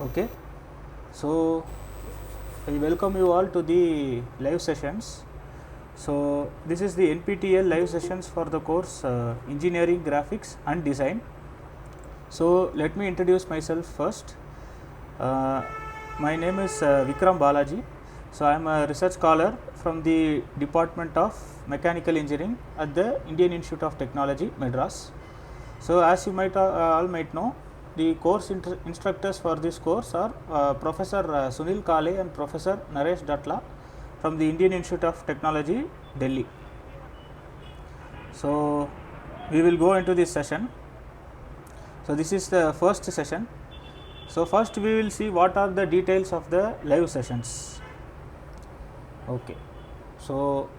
Okay, so I welcome you all to the live sessions. So this is the NPTEL live sessions for the course Engineering Graphics and Design. So let me introduce myself first. My name is Vikram Balaji. So I am a research scholar from the Department of Mechanical Engineering at the Indian Institute of Technology, Madras. So as you might all might know, the course instructors for this course are Professor Sunil Kale and Professor Naresh Datla from the Indian Institute of Technology, Delhi. So we will go into this session. So this is the first session. So first we will see what are the details of the live sessions. Okay. So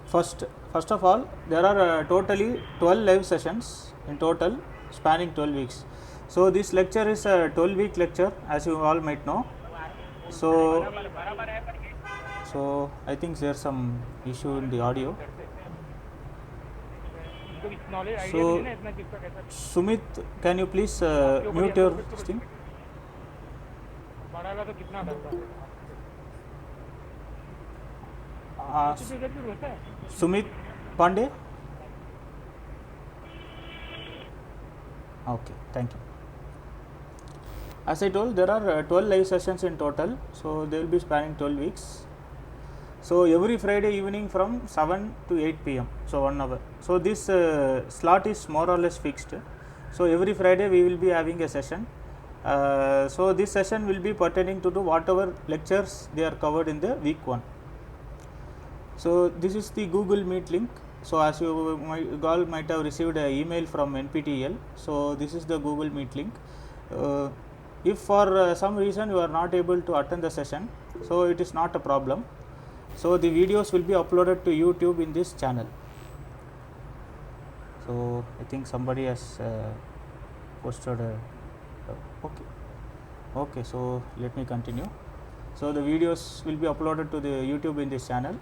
first of all, there are totally 12 live sessions in total, spanning 12 weeks. So this lecture is a 12-week lecture, as you all might know. So I think there is some issue in the audio. So Sumit, can you please mute your thing? Sumit Pandey. Okay, thank you. As I told, there are 12 live sessions in total, so they will be spanning 12 weeks. So every Friday evening from 7 to 8 p.m. so 1 hour. So this slot is more or less fixed. So every Friday we will be having a session. So this session will be pertaining to whatever lectures they are covered in the week 1. So this is the Google Meet link. So as you all might have received an email from NPTEL. So this is the Google Meet link. If for some reason you are not able to attend the session, so it is not a problem. So the videos will be uploaded to YouTube in this channel. So I think somebody has posted a okay, so let me continue. So the videos will be uploaded to the YouTube in this channel.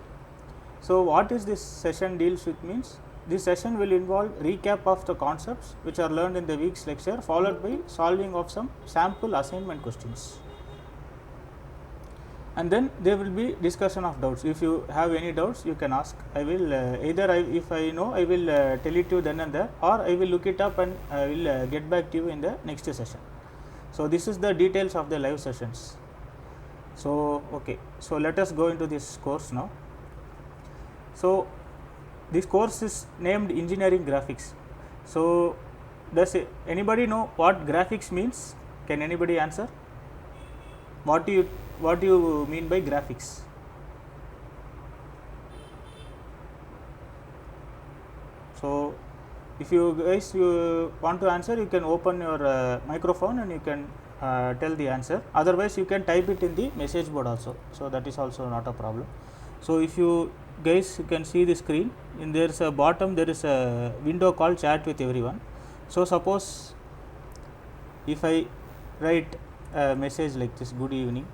So what is this session deals with means, this session will involve recap of the concepts which are learned in the week's lecture, followed by solving of some sample assignment questions. And then there will be discussion of doubts. If you have any doubts, you can ask. I will if I know, I will tell it to you then and there, or I will look it up and I will get back to you in the next session. So this is the details of the live sessions. So okay, so let us go into this course now. So this course is named Engineering Graphics. So does anybody know what graphics means? Can anybody answer? What do you mean by graphics? So if you guys want to answer, you can open your microphone and you can tell the answer. Otherwise you can type it in the message board also. So that is also not a problem. So if you guys, you can see the screen, in there is a bottom, there is a window called chat with everyone. So suppose if I write a message like this, good evening,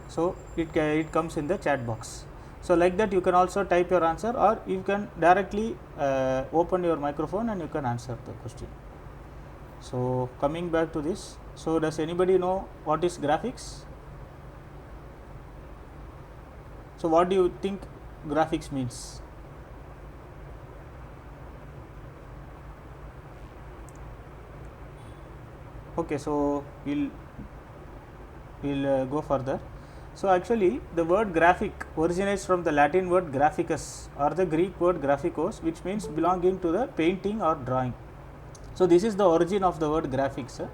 so it comes in the chat box. So like that you can also type your answer, or you can directly open your microphone and you can answer the question. So coming back to this, so does anybody know what is graphics? So what do you think graphics means? Okay, so we'll go further. So actually the word graphic originates from the Latin word graphicus or the Greek word graphikos, which means belonging to the painting or drawing. So this is the origin of the word graphics.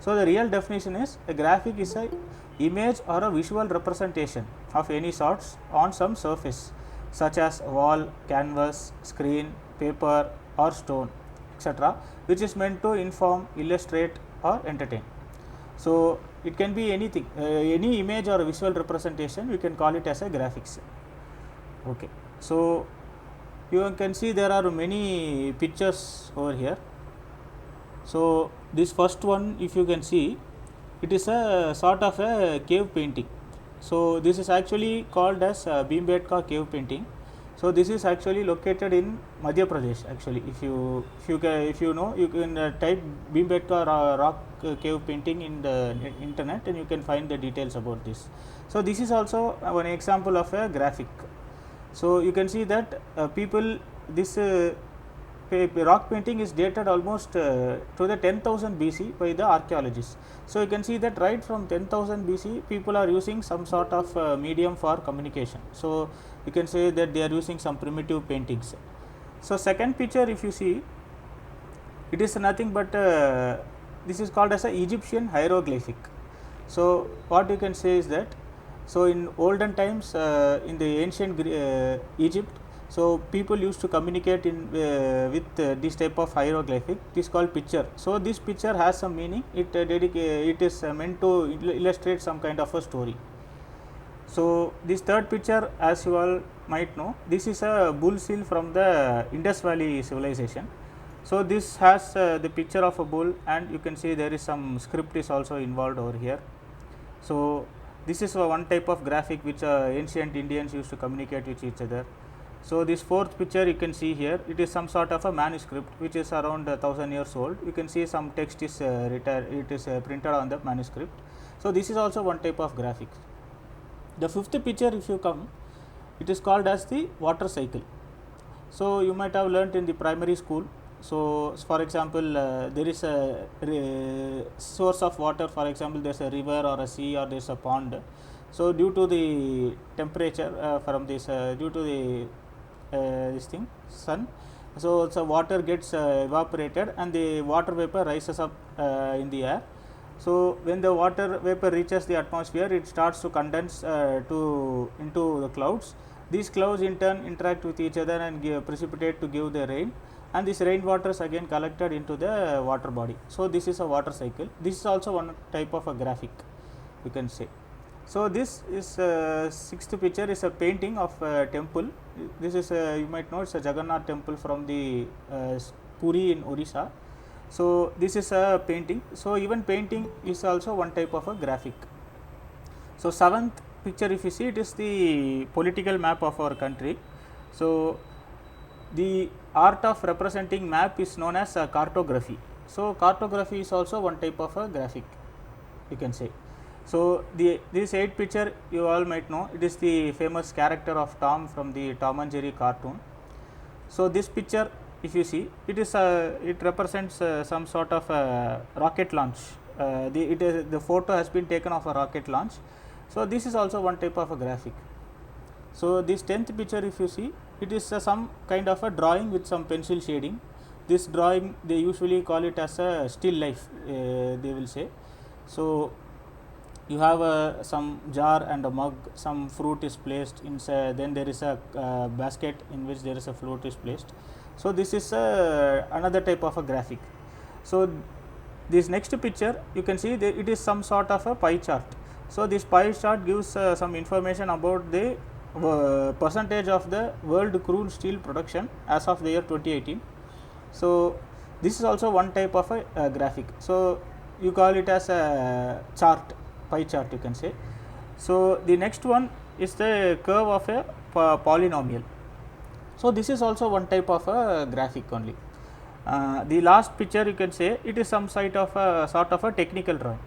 So the real definition is, a graphic is a image or a visual representation of any sorts on some surface, such as wall, canvas, screen, paper or stone, etc., which is meant to inform, illustrate or entertain. So it can be anything, any image or visual representation, we can call it as a graphics. Okay, so you can see there are many pictures over here. So this first one, if you can see, it is a sort of a cave painting. So this is actually called as Bhimbetka cave painting. So this is actually located in Madhya Pradesh. Actually, if you know, you can type Bhimbetka rock cave painting in the internet, and you can find the details about this. So this is also one example of a graphic. So you can see that people, this rock painting is dated almost to the 10,000 BC by the archaeologists. So you can see that right from 10,000 BC, people are using some sort of medium for communication. So you can say that they are using some primitive paintings. So second picture, if you see, it is nothing but this is called as a Egyptian hieroglyphic. So what you can say is that, so in olden times, in the ancient Egypt, so people used to communicate in with this type of hieroglyphic. This is called picture. So this picture has some meaning. It is meant to illustrate some kind of a story. So this third picture, as you all might know, this is a bull seal from the Indus Valley civilization. So this has the picture of a bull, and you can see there is some script is also involved over here. So this is one type of graphic which ancient Indians used to communicate with each other. So this fourth picture you can see here, it is some sort of a manuscript which is around 1000 years old. You can see some text is printed on the manuscript. So this is also one type of graphic. The fifth picture, if you come, it is called as the water cycle. So you might have learnt in the primary school. So for example, there is a source of water, for example there is a river or a sea or there is a pond. So due to the temperature from this due to the this thing sun, so water gets evaporated and the water vapor rises up in the air. So when the water vapor reaches the atmosphere, it starts to condense into the clouds. These clouds in turn interact with each other and precipitate to give the rain, and this rainwater is again collected into the water body. So this is a water cycle. This is also one type of a graphic, you can say. So this is sixth picture is a painting of a temple. This is you might know, it's a Jagannath temple from the Puri in Orissa. So this is a painting. So even painting is also one type of a graphic. So seventh picture, if you see, it is the political map of our country. So the art of representing map is known as cartography. So cartography is also one type of a graphic, you can say. So this eighth picture you all might know, it is the famous character of Tom from the Tom and Jerry cartoon. So this picture, if you see, it is it represents some sort of rocket launch. The photo has been taken of a rocket launch. So this is also one type of a graphic. So this 10th picture, if you see, it is some kind of a drawing with some pencil shading. This drawing they usually call it as a still life, they will say. So you have some jar and a mug, some fruit is placed inside, then there is a basket in which there is a fruit is placed. So this is another type of a graphic. So this next picture, you can see that it is some sort of a pie chart. So this pie chart gives some information about the percentage of the world crude steel production as of the year 2018. So this is also one type of a graphic. So you call it as a chart, pie chart, you can say. So the next one is the curve of a polynomial. So this is also one type of a graphic only. The last picture, you can say, it is some sort of a technical drawing.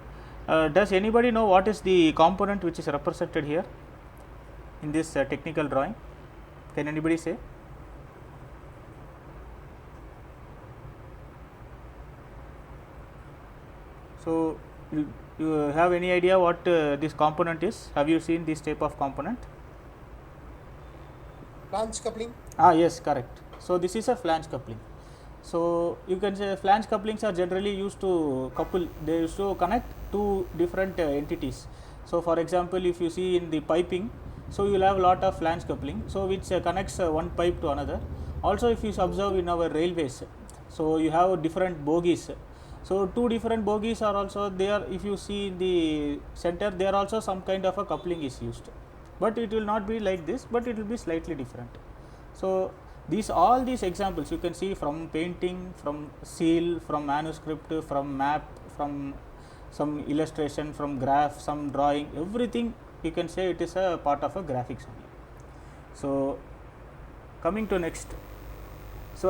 Does anybody know what is the component which is represented here in this technical drawing? Can anybody say? So you have any idea what this component is? Have you seen this type of component? Flange coupling. Yes, correct. So this is a flange coupling. So you can say flange couplings are generally used to couple, they used to connect two different entities. So for example, if you see in the piping, so you will have a lot of flange coupling, so which connects one pipe to another. Also if you observe in our railways, so you have different bogies. So two different bogies are also there. If you see in the center, there also some kind of a coupling is used, but it will not be like this, but it will be slightly different. So all these examples you can see from painting, from seal, from manuscript, from map, from some illustration, from graph, some drawing, everything you can say it is a part of a graphics only. So coming to next. So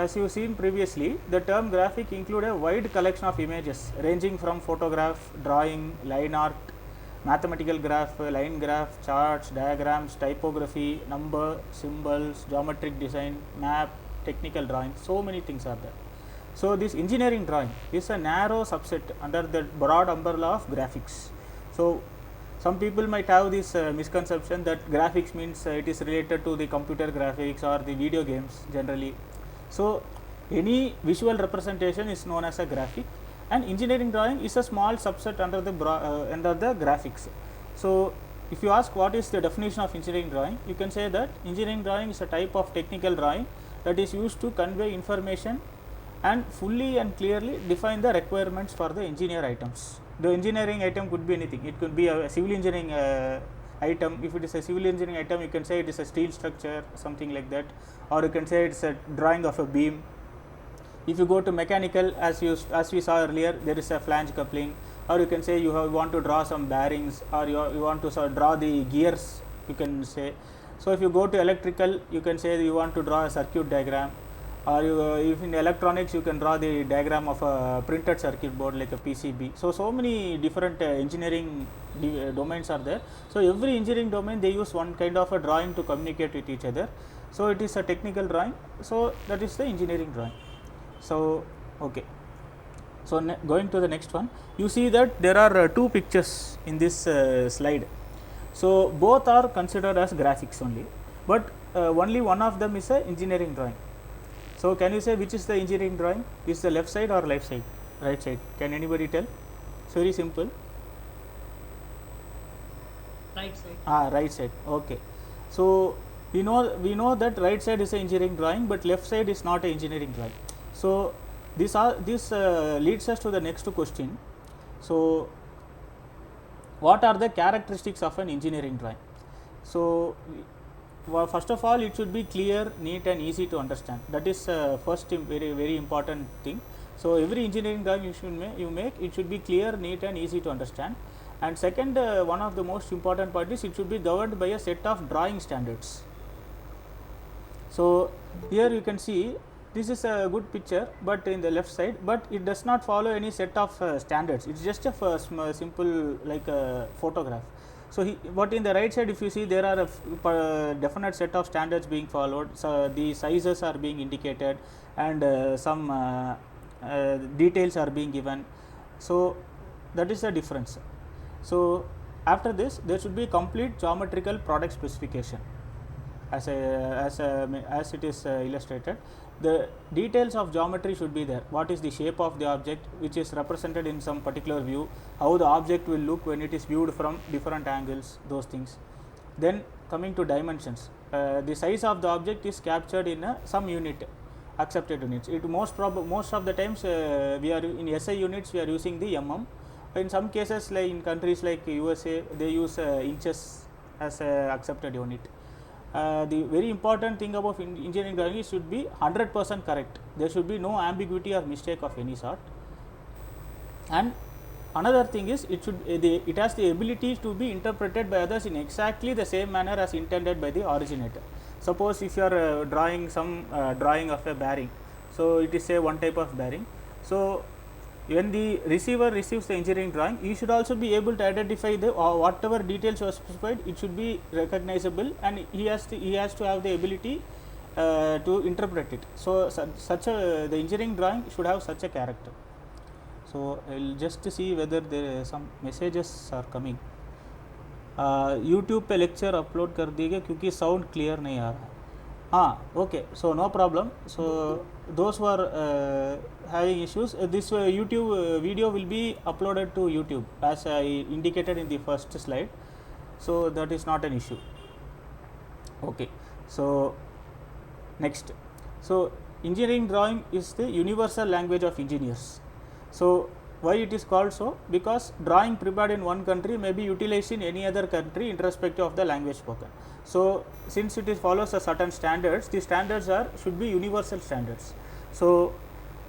as you seen previously, the term graphic include a wide collection of images ranging from photograph, drawing, line art, mathematical graph, line graph, charts, diagrams, typography, number, symbols, geometric design, map, technical drawing. So many things are there. So this engineering drawing is a narrow subset under the broad umbrella of graphics. So some people might have this misconception that graphics means it is related to the computer graphics or the video games generally. So any visual representation is known as a graphic, and engineering drawing is a small subset under the graphics. So if you ask what is the definition of engineering drawing, you can say that engineering drawing is a type of technical drawing that is used to convey information and fully and clearly define the requirements for the engineer items. The engineering item could be anything. It could be a civil engineering item. If it is a civil engineering item, you can say it is a steel structure, something like that, or you can say it's a drawing of a beam. If you go to mechanical, as we saw earlier, there is a flange coupling, or you can say you want to draw some bearings, or you want to draw the gears, you can say. So if you go to electrical, you can say you want to draw a circuit diagram, or if in electronics you can draw the diagram of a printed circuit board like a PCB. So many different engineering domains are there. So every engineering domain they use one kind of a drawing to communicate with each other. So it is a technical drawing. So that is the engineering drawing. So okay. So going to the next one, you see that there are two pictures in this slide. So both are considered as graphics only, but only one of them is a engineering drawing. So can you say which is the engineering drawing? Is the left side or right side? Right side. Can anybody tell? It's very simple. Right side. Right side. Okay. So we know that right side is an engineering drawing, but left side is not an engineering drawing. So this leads us to the next question. So what are the characteristics of an engineering drawing? So well, first of all, it should be clear, neat and easy to understand. That is first very important thing. So every engineering drawing you make, it should be clear, neat and easy to understand. And second, one of the most important part is it should be governed by a set of drawing standards. So here you can see this is a good picture, but in the left side, but it does not follow any set of standards. It's just a simple like a photograph. So but in the right side, if you see, there are a definite set of standards being followed. So the sizes are being indicated, and some details are being given. So that is the difference. So after this, there should be complete geometrical product specification, as it is illustrated. The details of geometry should be there. What is the shape of the object, which is represented in some particular view, how the object will look when it is viewed from different angles, those things. Then coming to dimensions, the size of the object is captured in some unit, accepted units. Most of the times we are in SI units, we are using the mm. In some cases, like in countries like USA, they use inches as a accepted unit. The very important thing about engineering drawing is should be 100% correct. There should be no ambiguity or mistake of any sort. And another thing is it has the ability to be interpreted by others in exactly the same manner as intended by the originator. Suppose if you are drawing some drawing of a bearing, so it is say one type of bearing. So when the receiver receives the engineering drawing, he should also be able to identify the whatever details were specified. It should be recognizable, and he has to have the ability to interpret it. So the engineering drawing should have such a character. So I will just see whether there are some messages are coming. YouTube पे lecture upload कर दिए क्योंकि sound clear नहीं आ रहा. Okay, so no problem. So those who are having issues, this YouTube video will be uploaded to YouTube as I indicated in the first slide. So that is not an issue. Okay, so next. So engineering drawing is the universal language of engineers. So why it is called so? Because drawing prepared in one country may be utilized in any other country irrespective of the language spoken. So since it follows a certain standards, the standards should be universal standards. So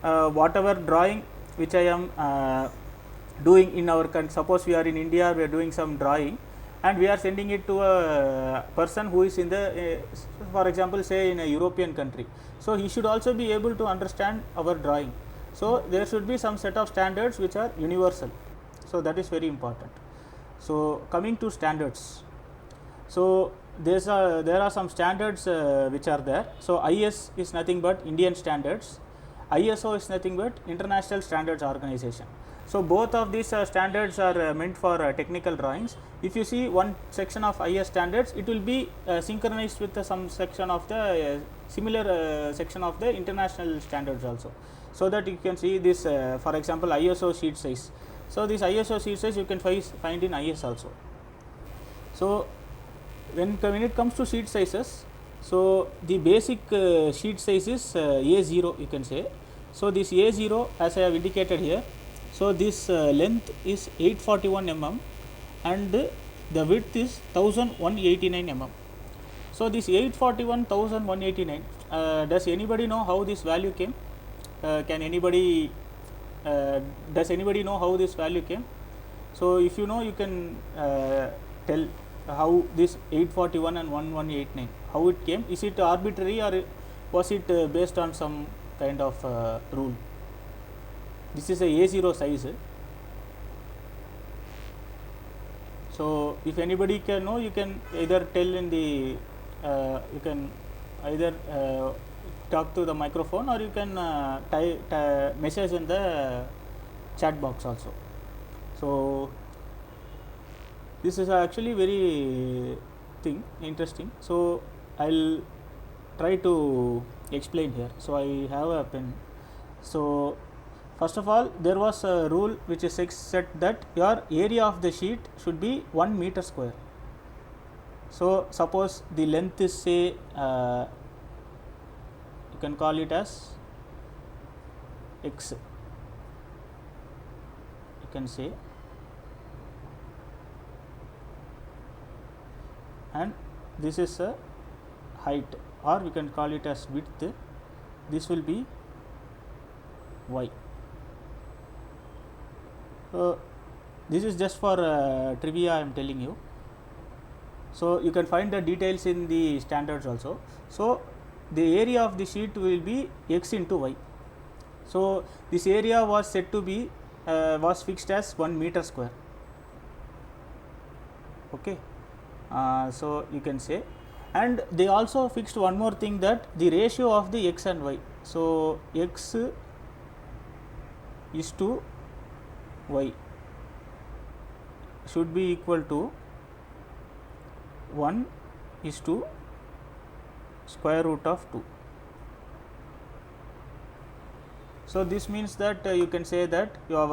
whatever drawing which I am doing in our country, suppose we are in India, we are doing some drawing, and we are sending it to a person who is in the for example say in a European country. So he should also be able to understand our drawing. So there should be some set of standards which are universal. So that is very important. So coming to standards, so there are some standards which are there. So IS is nothing but Indian standards, ISO is nothing but International Standards Organization. So both of these standards are meant for technical drawings. If you see one section of IS standards, it will be synchronized with some section of the similar section of the international standards also. So that you can see this for example ISO sheet size. So this ISO sheet size you can find in IS also. So when it comes to sheet sizes, so the basic sheet size is A0 you can say. So this A0 as I have indicated here, so this length is 841 mm and the width is 1189 mm. So this 841 1189, does anybody know how this value came? Can anybody does anybody know how this value came? So if you know, you can tell how this 841 and 1189 how it came. Is it arbitrary or was it based on some kind of rule? This is a A0 size. So if anybody can know, you can either tell in the you can either talk to the microphone, or you can message in the chat box also. So this is actually very interesting. So I'll try to explain here. So I have a pen. So first of all, there was a rule which is said that your area of the sheet should be 1 meter square. So suppose the length is say you can call it as x, you can say, and this is a height, or we can call it as width. This will be y. So this is just for trivia I am telling you. So you can find the details in the standards also. So the area of the sheet will be x into y. So this area was said to be was fixed as 1 meter square. Okay. So you can say, and they also fixed one more thing, that the ratio of the x and y. So x is to y should be equal to 1 is to square root of 2. So this means that you can say that your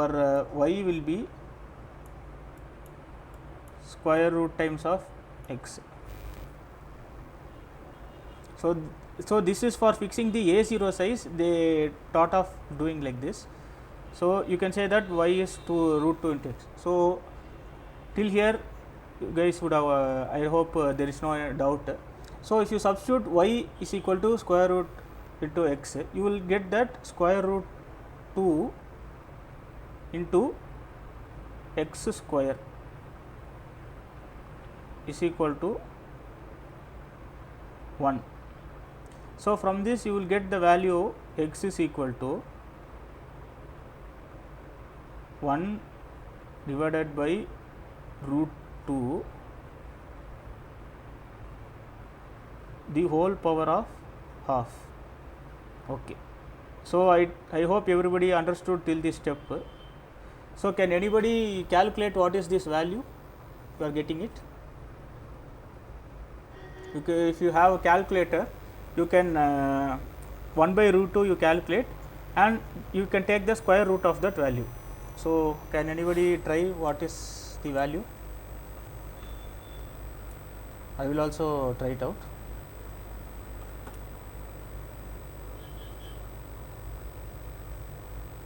y will be square root times of x. So this is for fixing the A0 size. They thought of doing like this. So you can say that y is to root 2 into x. So till here you guys would have I hope there is no doubt. So if you substitute y is equal to square root into x, you will get that square root 2 into x square is equal to 1. So from this you will get the value x is equal to 1 divided by root 2 the whole power of half. Okay. So I hope everybody understood till this step. So can anybody calculate what is this value? You are getting it? If you have a calculator, you can 1 by root 2 you calculate, and you can take the square root of that value. So can anybody try what is the value? I will also try it out.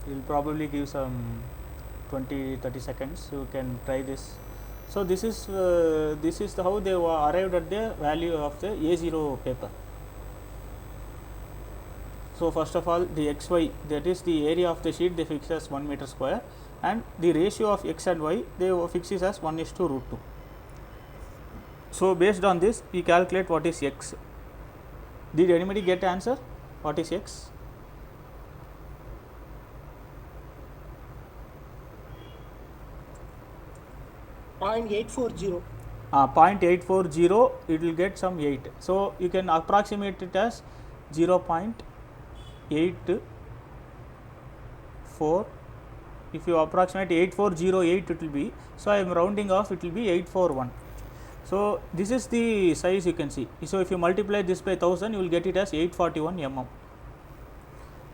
We will probably give some 20-30 seconds. You can try this. So this is how they arrived at the value of the A0 paper. So first of all, the xy, that is the area of the sheet, they fix as 1 meter square, and the ratio of x and y they fixes as 1 is to root 2. So based on this we calculate what is x. Did anybody get answer? What is x? 0.840. 0.840, it will get some 8. So you can approximate it as 0.84. If you approximate 8408 it will be, so I am rounding off, it will be 841. So this is the size you can see. So if you multiply this by 1000 you will get it as 841 mm.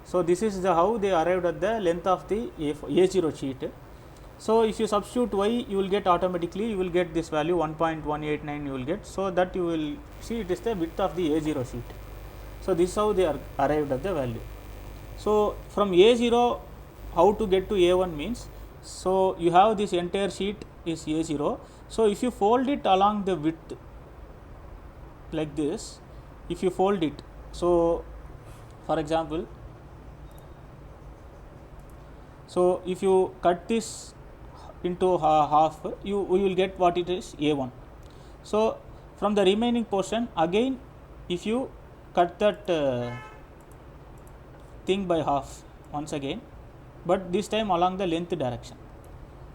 So this is the how they arrived at the length of the A0 sheet. So if you substitute y, you will get automatically, you will get this value 1.189 you will get. So that you will see it is the width of the A0 sheet. So this is how they are arrived at the value. So from A0 how to get to A1 means, so you have this entire sheet is A0. So if you fold it along the width like this, if you fold it, so for example, so if you cut this into half, you will get what it is A1. So from the remaining portion again, if you cut that thing by half once again, but this time along the length direction,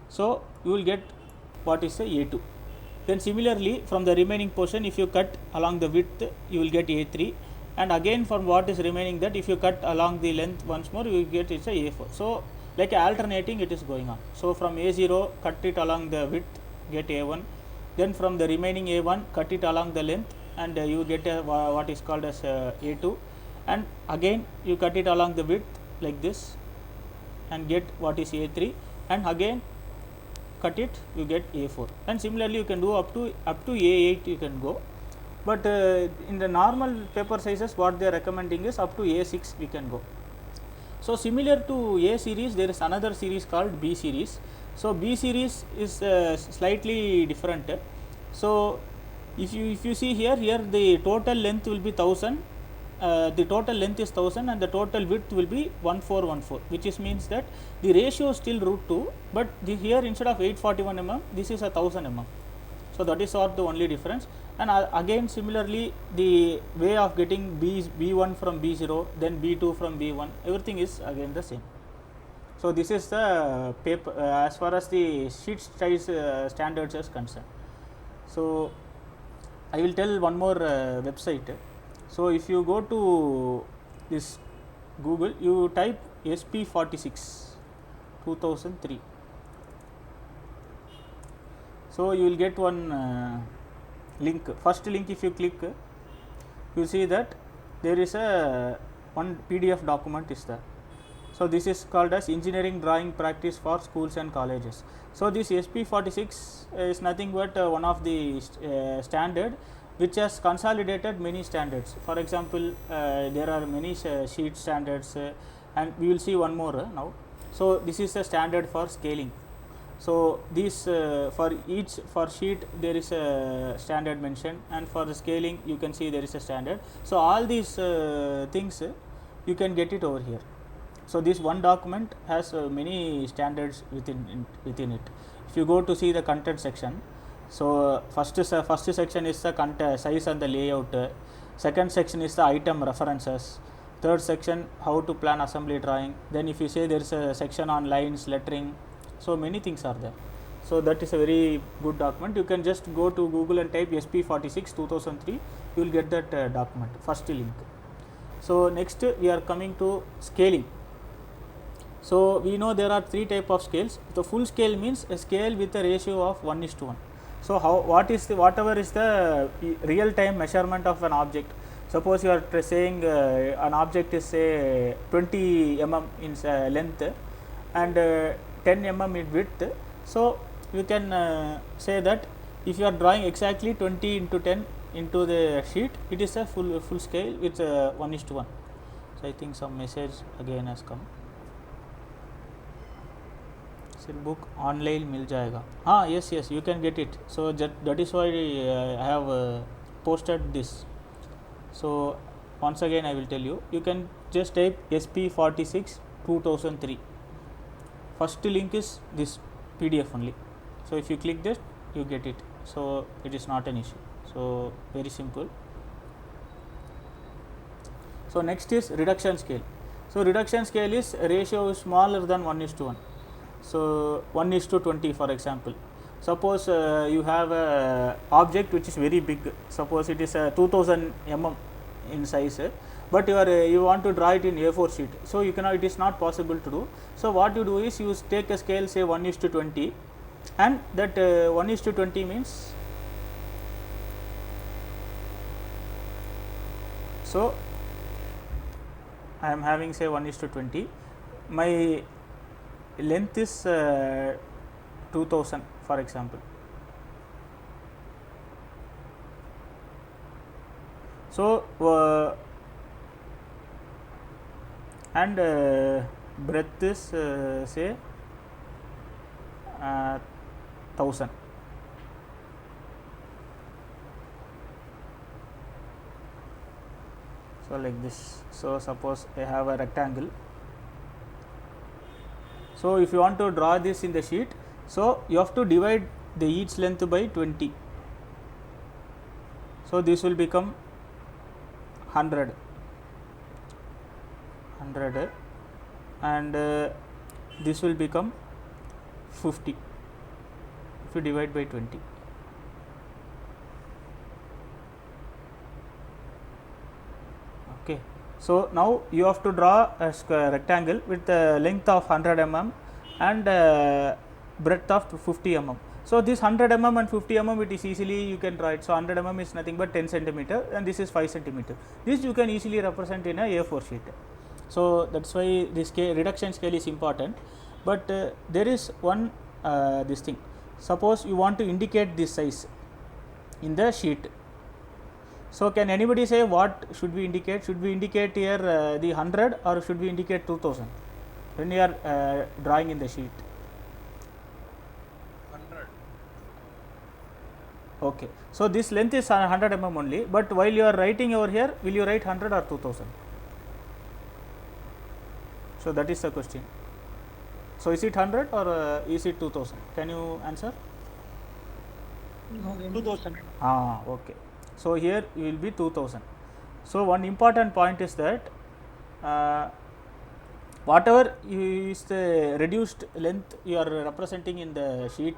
so you will get what is the A2. Then similarly from the remaining portion, if you cut along the width, you will get A3, and again from what is remaining, that if you cut along the length once more, you will get it's a A4. So like alternating it is going on. So from A0 cut it along the width, get A1, then from the remaining A1 cut it along the length, and you get what is called as A2, and again you cut it along the width like this and get what is A3, and again cut it, you get A4, and similarly you can do up to A8 you can go, but in the normal paper sizes what they are recommending is up to A6 we can go. So similar to A series, there is another series called B series. So B series is slightly different. So if you see here the total length will be 1000, the total length is 1000 and the total width will be 1414, which is means that the ratio is still √2, but here instead of 841 mm, this is 1000 mm. So that is what the only difference. And again similarly the way of getting B1 from B0, then B2 from B1, everything is again the same. So this is the paper as far as the sheet size standards is concerned. So I will tell one more website. So if you go to this Google, you type SP46 2003. So you will get one link. First link, if you click, you see that there is a one PDF document is there. So this is called as Engineering Drawing Practice for Schools and Colleges. So this SP46 is nothing but one of the standard which has consolidated many standards. For example, there are many sheet standards, and we will see one more now. So this is a standard for scaling. So these for sheet there is a standard mentioned, and for the scaling you can see there is a standard. So all these things you can get it over here. So this one document has many standards within it. If you go to see the content section, so first section is the content size and the layout, second section is the item references, third section how to plan assembly drawing, then if you say there is a section on lines, lettering, so many things are there. So that is a very good document. You can just go to Google and type SP46 2003, you will get that document, first link. So next we are coming to scaling. So we know there are three type of scales. The full scale means a scale with a ratio of 1:1. So whatever is the real time measurement of an object. Suppose you are saying an object is say 20 mm in length and 10 mm in width. So you can say that if you are drawing exactly 20 into 10 into the sheet, it is a full scale with 1:1. So I think some message again has come. Book online मिल जाएगा. Yes, you can get it. So that is why I have posted this. So once again I will tell you, you can just type SP46 2003. First link is this PDF only. So if you click this, you get it. So it is not an issue. So very simple. So next is reduction scale. So reduction scale is ratio is smaller than 1:1. So 1:20 for example. Suppose you have a object which is very big. Suppose it is 2000 mm in size, but you want to draw it in A4 sheet. So you cannot. It is not possible to do. So what you do is you take a scale, say 1:20, and that 1:20 means, so I am having say 1:20. My length is 2000 for example. So and breadth is say 1000. So like this. So suppose I have a rectangle. So if you want to draw this in the sheet, so you have to divide the each length by 20. So this will become 100, and this will become 50 if you divide by 20. Okay. So now you have to draw a square rectangle with a length of 100 mm and breadth of 50 mm. So this 100 mm and 50 mm, it is easily you can draw it. So 100 mm is nothing but 10 centimeter and this is 5 centimeter. This you can easily represent in a A4 sheet. So that's why this reduction scale is important. But there is one this thing. Suppose you want to indicate this size in the sheet. So can anybody say what should we indicate? Should we indicate here the 100 or should we indicate 2000 when you are drawing in the sheet? 100. Okay. So this length is 100 mm only, but while you are writing over here, will you write 100 or 2000? So that is the question. So is it 100 or is it 2000? Can you answer? No, 2000. Okay. So here you will be 2000. So one important point is that whatever is the reduced length you are representing in the sheet,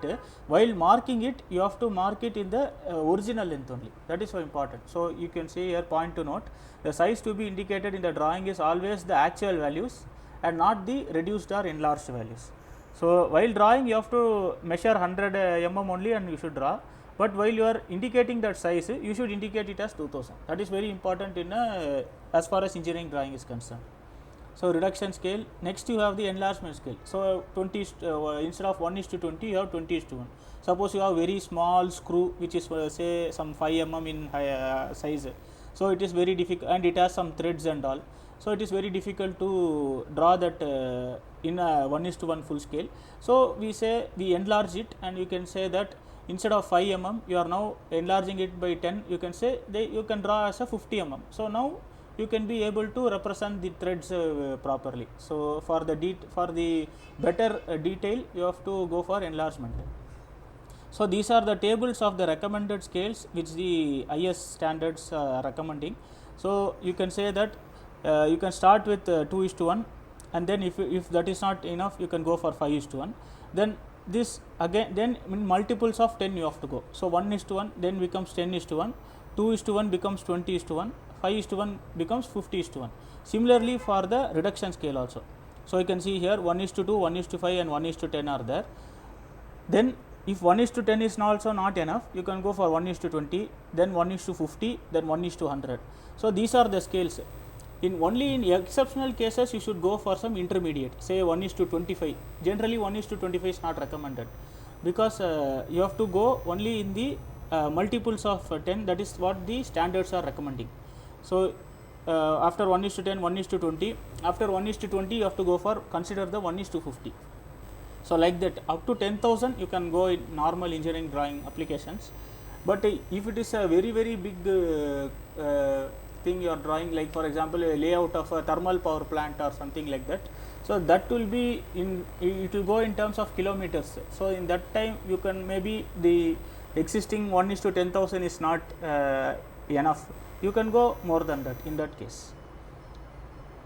while marking it you have to mark it in the original length only. That is so important. So you can see here, point to note, the size to be indicated in the drawing is always the actual values and not the reduced or enlarged values. So while drawing you have to measure 100 mm only and you should draw, but while you are indicating that size you should indicate it as 2000. That is very important in as far as engineering drawing is concerned. So reduction scale. Next you have the enlargement scale. So 20 instead of 1:20 you have 20:1. Suppose you have very small screw which is say some 5 mm in size. So it is very difficult and it has some threads and all. So it is very difficult to draw that in a 1:1 full scale. So we say we enlarge it, and you can say that instead of 5 mm you are now enlarging it by 10. You can say you can draw as a 50 mm. So now you can be able to represent the threads properly. So for the better detail you have to go for enlargement. So these are the tables of the recommended scales which the IS standards are recommending. So you can say that you can start with 2:1, and then if that is not enough you can go for 5:1. Then this again, then in multiples of 10 you have to go. So 1:1 then becomes 10:1, 2:1 becomes 20:1, 5:1 becomes 50:1. Similarly for the reduction scale also. So you can see here 1:2, 1:5 and 1:10 are there. Then if 1:10 is also not enough, you can go for 1:20, then 1:50, then 1:100. So these are the scales. Only in exceptional cases you should go for some intermediate, say 1:25. Generally 1:25 is not recommended, because you have to go only in the multiples of 10. That is what the standards are recommending. So after 1:10, 1:20, after 1:20 you have to go for, consider the 1:50. So like that up to 10,000 you can go in normal engineering drawing applications. But if it is a very big thing you are drawing, like for example a layout of a thermal power plant or something like that, so that will be in, it will go in terms of kilometers. So in that time you can, maybe the existing 1:10,000 is not enough, you can go more than that in that case.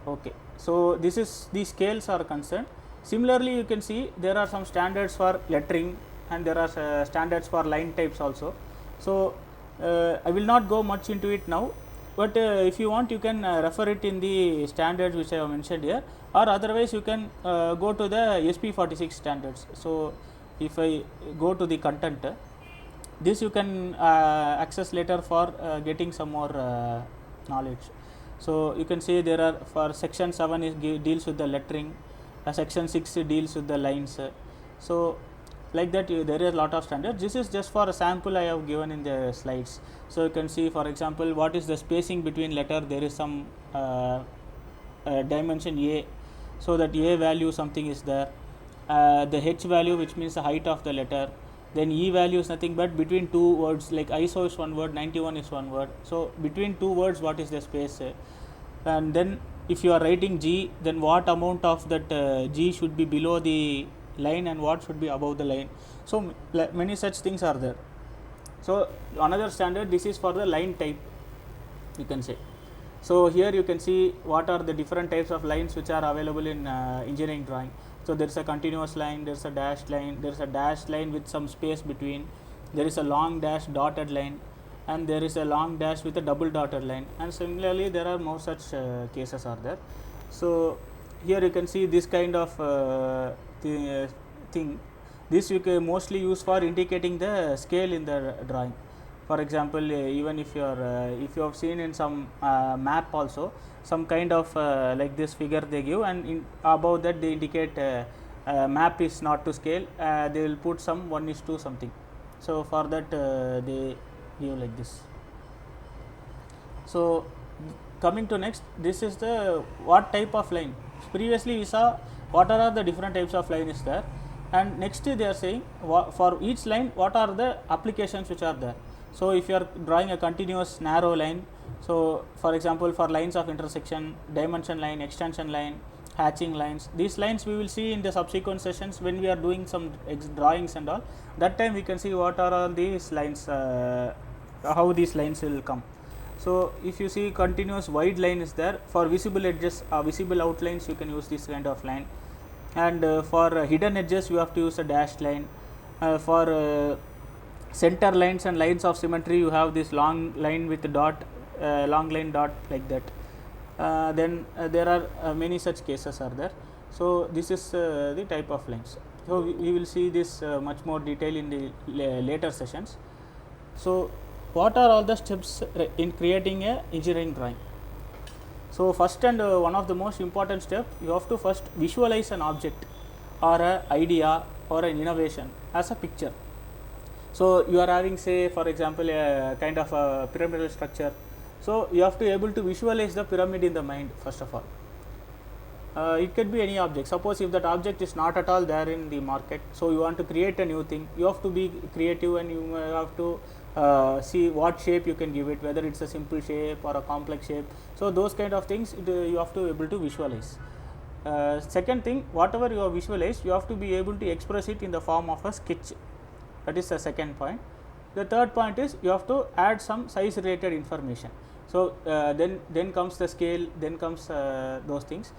Okay, so this is the scales are concerned. Similarly, you can see there are some standards for lettering and there are standards for line types also. So I will not go much into it now, but if you want, you can refer it in the standards which I have mentioned here, or otherwise you can go to the SP46 standards. So if I go to the content, this you can access later for getting some more knowledge. So you can see there are, for section 7 is deals with the lettering, section 6 deals with the lines. So like that there is a lot of standards. This is just for a sample I have given in the slides. So you can see, for example, what is the spacing between letter. There is some dimension A, so that A value something is there, the H value, which means the height of the letter, then E value is nothing but between two words, like ISO is one word, 91 is one word. So between two words what is the space, and then if you are writing G, then what amount of that G should be below the line and what should be above the line. So many such things are there. So another standard, this is for the line type, you can say. So here you can see what are the different types of lines which are available in engineering drawing. So there is a continuous line, there is a dashed line, there is a dashed line with some space between, there is a long dash dotted line, and there is a long dash with a double dotted line, and similarly there are more such cases are there. So here you can see this kind of thing. This you can mostly use for indicating the scale in the drawing. For example, even if you have seen in some map also, some kind of like this figure they give, and above that they indicate map is not to scale, they will put some 1:2 something. So for that they give like this. So coming to next, this is the what type of line. Previously we saw what are the different types of line is there, and next they are saying for each line what are the applications which are there. So if you are drawing a continuous narrow line, so for example for lines of intersection, dimension line, extension line, hatching lines, these lines we will see in the subsequent sessions when we are doing some drawings and all. That time we can see what are all these lines, how these lines will come. So if you see continuous wide line is there, for visible edges, visible outlines, you can use this kind of line, and for hidden edges you have to use a dashed line. For center lines and lines of symmetry, you have this long line with dot, long line dot, like that. Then there are many such cases are there. So this is the type of lines. So we will see this much more detail in the later sessions. So what are all the steps in creating a engineering drawing? So first and one of the most important step, you have to first visualize an object or an idea or an innovation as a picture. So you are having, say for example, a kind of a pyramidal structure. So you have to able to visualize the pyramid in the mind first of all. It could be any object. Suppose if that object is not at all there in the market, so you want to create a new thing, you have to be creative and you have to see what shape you can give it, whether it's a simple shape or a complex shape. So those kind of things you have to able to visualize. Second thing, whatever you have visualized, you have to be able to express it in the form of a sketch. That is the second point. The third point is you have to add some size related information. So then comes the scale, then comes those things.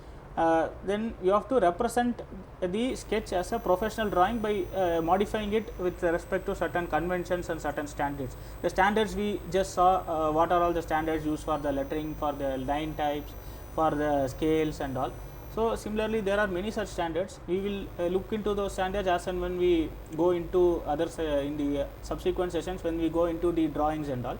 Then you have to represent the sketch as a professional drawing by modifying it with respect to certain conventions and certain standards. The standards we just saw, what are all the standards used for the lettering, for the line types, for the scales and all. So similarly there are many such standards. We will look into those standards as and when we go into others in the subsequent sessions, when we go into the drawings and all.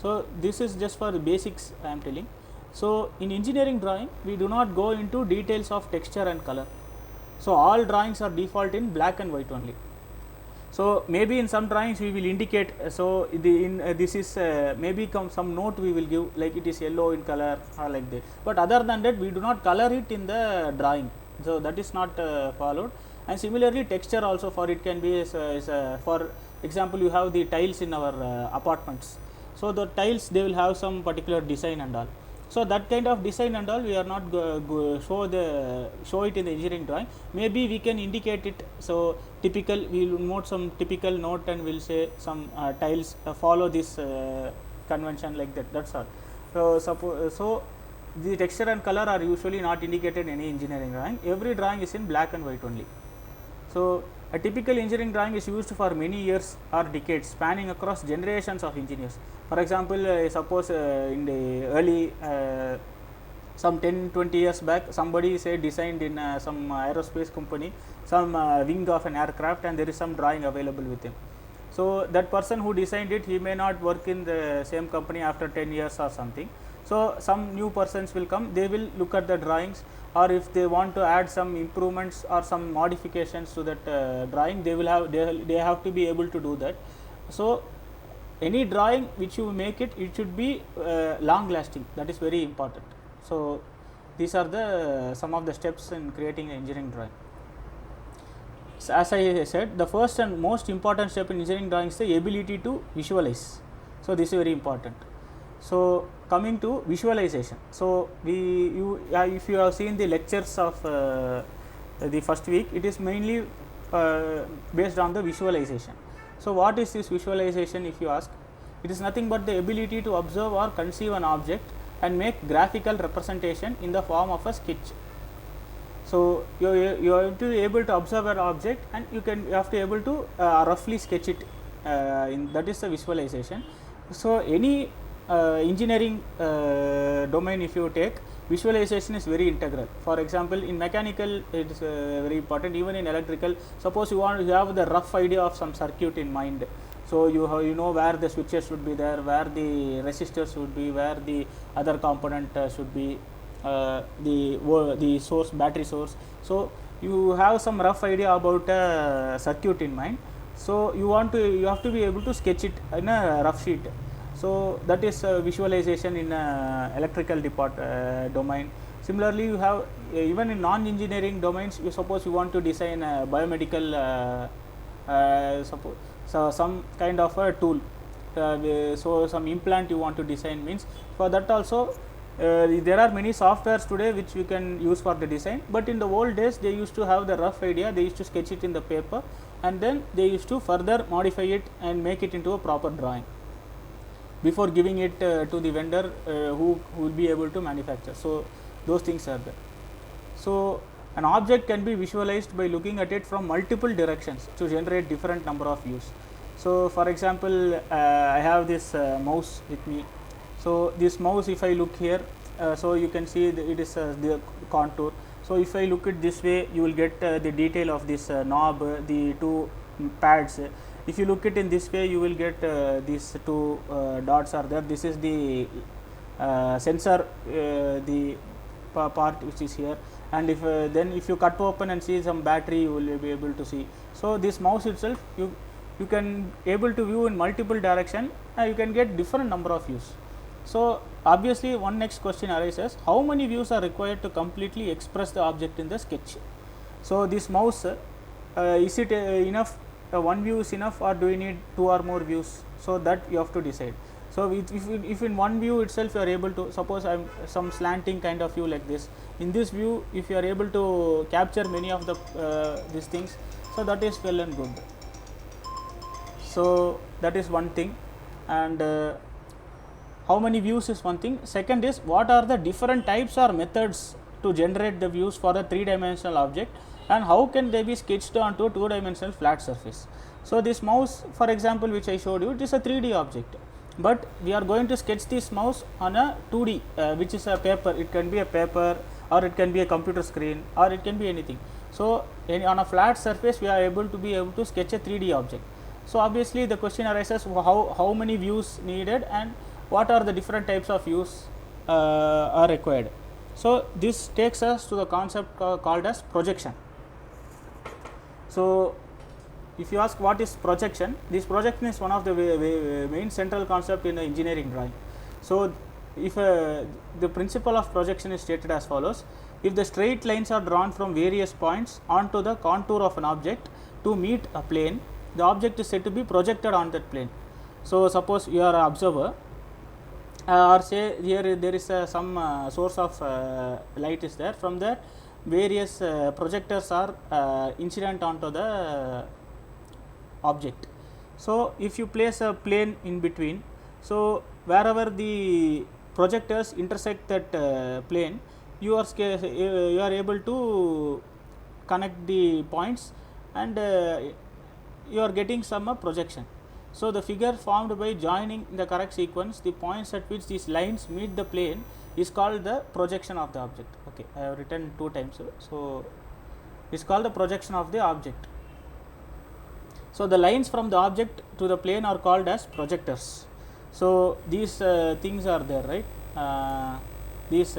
So this is just for the basics I am telling. So in engineering drawing, we do not go into details of texture and color. So all drawings are default in black and white only. So maybe in some drawings we will indicate, so this is maybe some note we will give, like it is yellow in color or like that, but other than that we do not color it in the drawing. So that is not followed. And similarly texture also, for it can be for example, you have the tiles in our apartments. So the tiles, they will have some particular design and all. So that kind of design and all we are not show it in the engineering drawing. Maybe we can indicate it. So typical, we will note some typical note and we'll say some tiles follow this convention like that. That's all. So the texture and color are usually not indicated in any engineering drawing. Every drawing is in black and white only. So a typical engineering drawing is used for many years or decades, spanning across generations of engineers. For example, suppose in the early some 10-20 years back, somebody say designed in some aerospace company some wing of an aircraft, and there is some drawing available with him. So that person who designed it, he may not work in the same company after 10 years or something. So some new persons will come, they will look at the drawings, or if they want to add some improvements or some modifications to that drawing, they have to be able to do that. So any drawing which you make it should be long lasting. That is very important. So these are the some of the steps in creating an engineering drawing. So as I said, the first and most important step in engineering drawing is the ability to visualize. So this is very important. So coming to visualization, so if you have seen the lectures of the first week, it is mainly based on the visualization. So what is this visualization? If you ask, it is nothing but the ability to observe or conceive an object and make graphical representation in the form of a sketch. So you have to be able to observe an object, and you have to be able to roughly sketch it. That is the visualization. So any engineering domain, if you take, visualization is very integral. For example, in mechanical it is very important. Even in electrical, suppose you have the rough idea of some circuit in mind. So you know where the switches should be there, where the resistors should be, where the other component should be, the source, battery source. So you have some rough idea about a circuit in mind. So you have to be able to sketch it in a rough sheet. So that is visualization in electrical domain. Similarly, you have even in non-engineering domains. You suppose you want to design a biomedical, some kind of a tool. So some implant you want to design, means for that also there are many softwares today which you can use for the design. But in the old days, they used to have the rough idea. They used to sketch it in the paper, and then they used to further modify it and make it into a proper drawing before giving it to the vendor who will be able to manufacture. So those things are there. So an object can be visualized by looking at it from multiple directions to generate different number of views. So for example, I have this mouse with me. So this mouse, if I look here, so you can see it is the contour. So if I look at this way, you will get the detail of this knob, the two pads. If you look it in this way, you will get these two dots are there. This is the sensor, the part which is here, and if then if you cut open and see some battery, you will be able to see. So this mouse itself, you can able to view in multiple direction, and you can get different number of views. So obviously one next question arises: how many views are required to completely express the object in the sketch? So this mouse, is it enough? One view is enough, or do you need two or more views? So that you have to decide. So if in one view itself you are able to, suppose I am some slanting kind of view like this, in this view if you are able to capture many of the these things, so that is well and good. So that is one thing. And how many views is one thing. Second is, what are the different types or methods to generate the views for a three-dimensional object, and how can they be sketched onto a two-dimensional flat surface. So this mouse, for example, which I showed you, it is a 3D object, but we are going to sketch this mouse on a 2D, which is a paper. It can be a paper, or it can be a computer screen, or it can be anything. So on a flat surface, we are able to sketch a 3D object. So obviously the question arises: how many views needed, and what are the different types of views are required. So this takes us to the concept called as projection. So if you ask what is projection, this projection is one of the main central concept in the engineering drawing. So if the principle of projection is stated as follows: if the straight lines are drawn from various points onto the contour of an object to meet a plane, the object is said to be projected on that plane. So suppose you are an observer, or say here there is some source of light is there. From there various projectors are incident onto the object. So if you place a plane in between, so wherever the projectors intersect that plane, you are able to connect the points, and you are getting some projection. So the figure formed by joining in the correct sequence the points at which these lines meet the plane is called the projection of the object. Okay, I have written 2 times, so it's called the projection of the object. So the lines from the object to the plane are called as projectors. So these things are there, right? These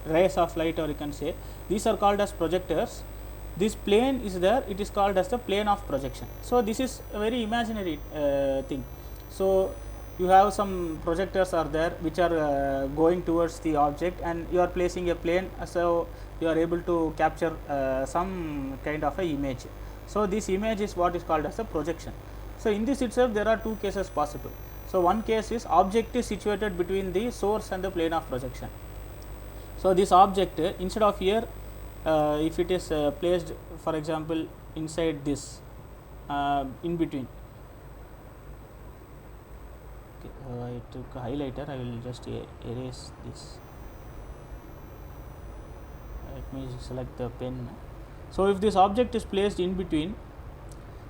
rays of light, or you can say, these are called as projectors. This plane is there, it is called as the plane of projection. So this is a very imaginary thing. So you have some projectors are there which are going towards the object, and you are placing a plane, so you are able to capture some kind of a image. So this image is what is called as a projection. So in this itself there are 2 cases possible. So one case is object is situated between the source and the plane of projection. So this object, instead of here, if it is placed, for example, inside this in between. Okay, I took a highlighter, I will just erase this. Let me select the pen. So if this object is placed in between,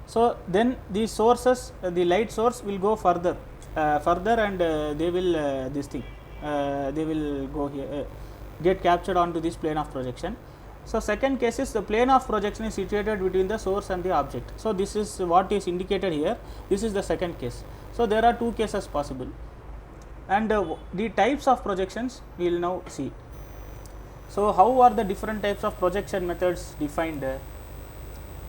so then the sources, the light source will go further, and they will this thing, they will go here, get captured onto this plane of projection. So second case is the plane of projection is situated between the source and the object. So this is what is indicated here. This is the second case. So there are 2 cases possible, and the types of projections we will now see. So how are the different types of projection methods defined?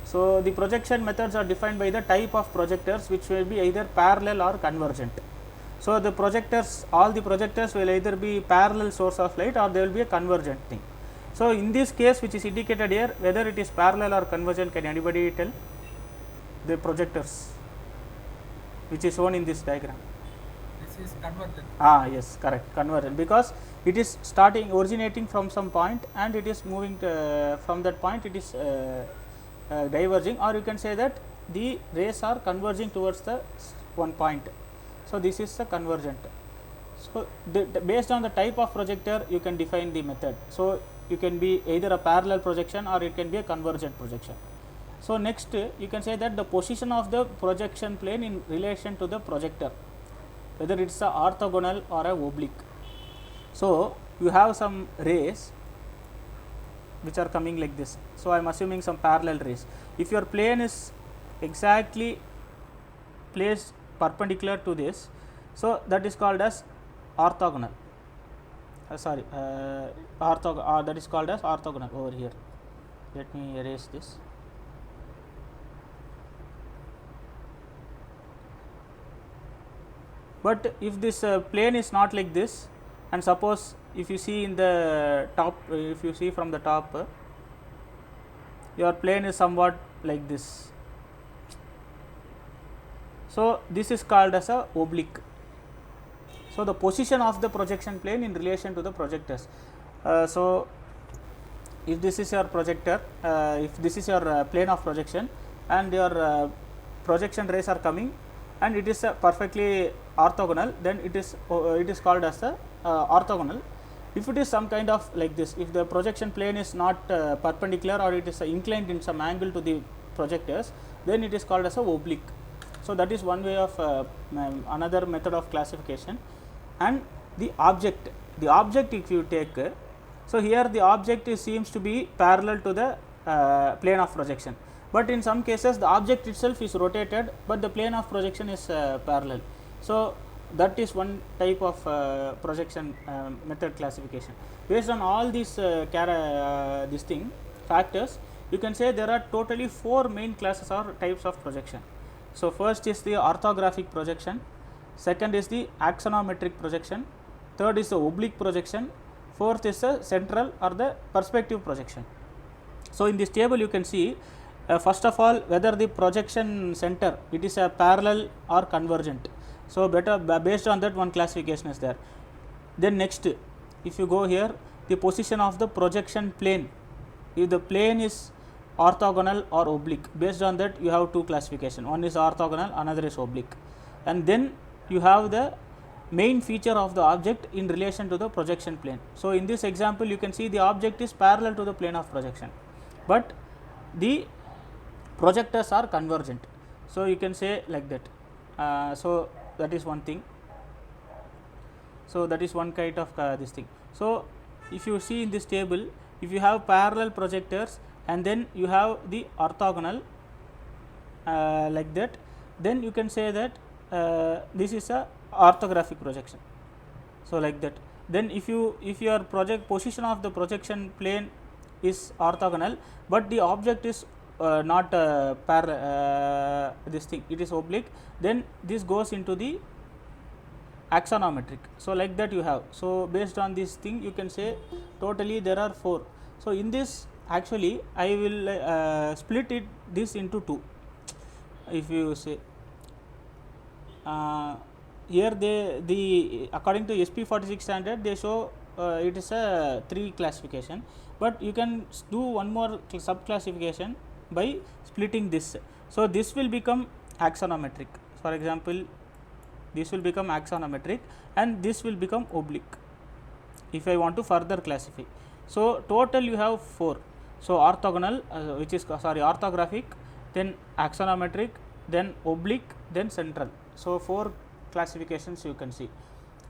So the projection methods are defined by the type of projectors, which will be either parallel or convergent. So the projectors, all the projectors will either be parallel source of light, or they will be a convergent thing. So in this case, which is indicated here, whether it is parallel or convergent, can anybody tell? The projectors which is shown in this diagram. This is convergent. Yes, correct, convergent, because it is originating from some point, and it is moving from that point, it is diverging, or you can say that the rays are converging towards the one point. So this is the convergent. So based on the type of projector, you can define the method. So you can be either a parallel projection, or it can be a convergent projection. So next, you can say that the position of the projection plane in relation to the projector, whether it is a orthogonal or a oblique. So you have some rays which are coming like this. So I am assuming some parallel rays. If your plane is exactly placed perpendicular to this, so that is called as orthogonal. That is called as orthogonal over here. Let me erase this. But if this plane is not like this, and suppose if you see in the top, if you see from the top, your plane is somewhat like this. So this is called as a oblique. So the position of the projection plane in relation to the projectors. So if this is your projector, if this is your plane of projection, and your projection rays are coming, and it is perfectly orthogonal, then it is called as the orthogonal. If it is some kind of like this, if the projection plane is not perpendicular, or it is inclined in some angle to the projectors, then it is called as a oblique. So that is one way of another method of classification. And the object if you take, so here the object seems to be parallel to the plane of projection, but in some cases the object itself is rotated, but the plane of projection is parallel. So that is one type of projection method classification. Based on all these factors, you can say there are totally 4 main classes or types of projection. So first is the orthographic projection, second is the axonometric projection, third is the oblique projection, fourth is the central or the perspective projection. So in this table you can see, first of all, whether the projection center, it is a parallel or convergent. So based on that, one classification is there. Then next, if you go here, the position of the projection plane, if the plane is orthogonal or oblique, based on that you have two classification, one is orthogonal, another is oblique. And then you have the main feature of the object in relation to the projection plane. So in this example you can see the object is parallel to the plane of projection, but the projectors are convergent. So you can say like that. So that is one thing. So that is one kind of this thing. So if you see in this table, if you have parallel projectors and then you have the orthogonal like that, then you can say that this is a orthographic projection. So like that. Then if your project position of the projection plane is orthogonal, but the object is not this thing, it is oblique, then this goes into the axonometric. So like that you have. So based on this thing you can say totally there are 4. So in this actually I will split this into 2. If you say here the according to SP46 standard they show it is a 3 classification, but you can do one more sub classification by splitting this. So this will become axonometric. For example, this will become axonometric and this will become oblique if I want to further classify. So total you have 4. So orthogonal which is orthographic, then axonometric, then oblique, then central. So 4 classifications you can see.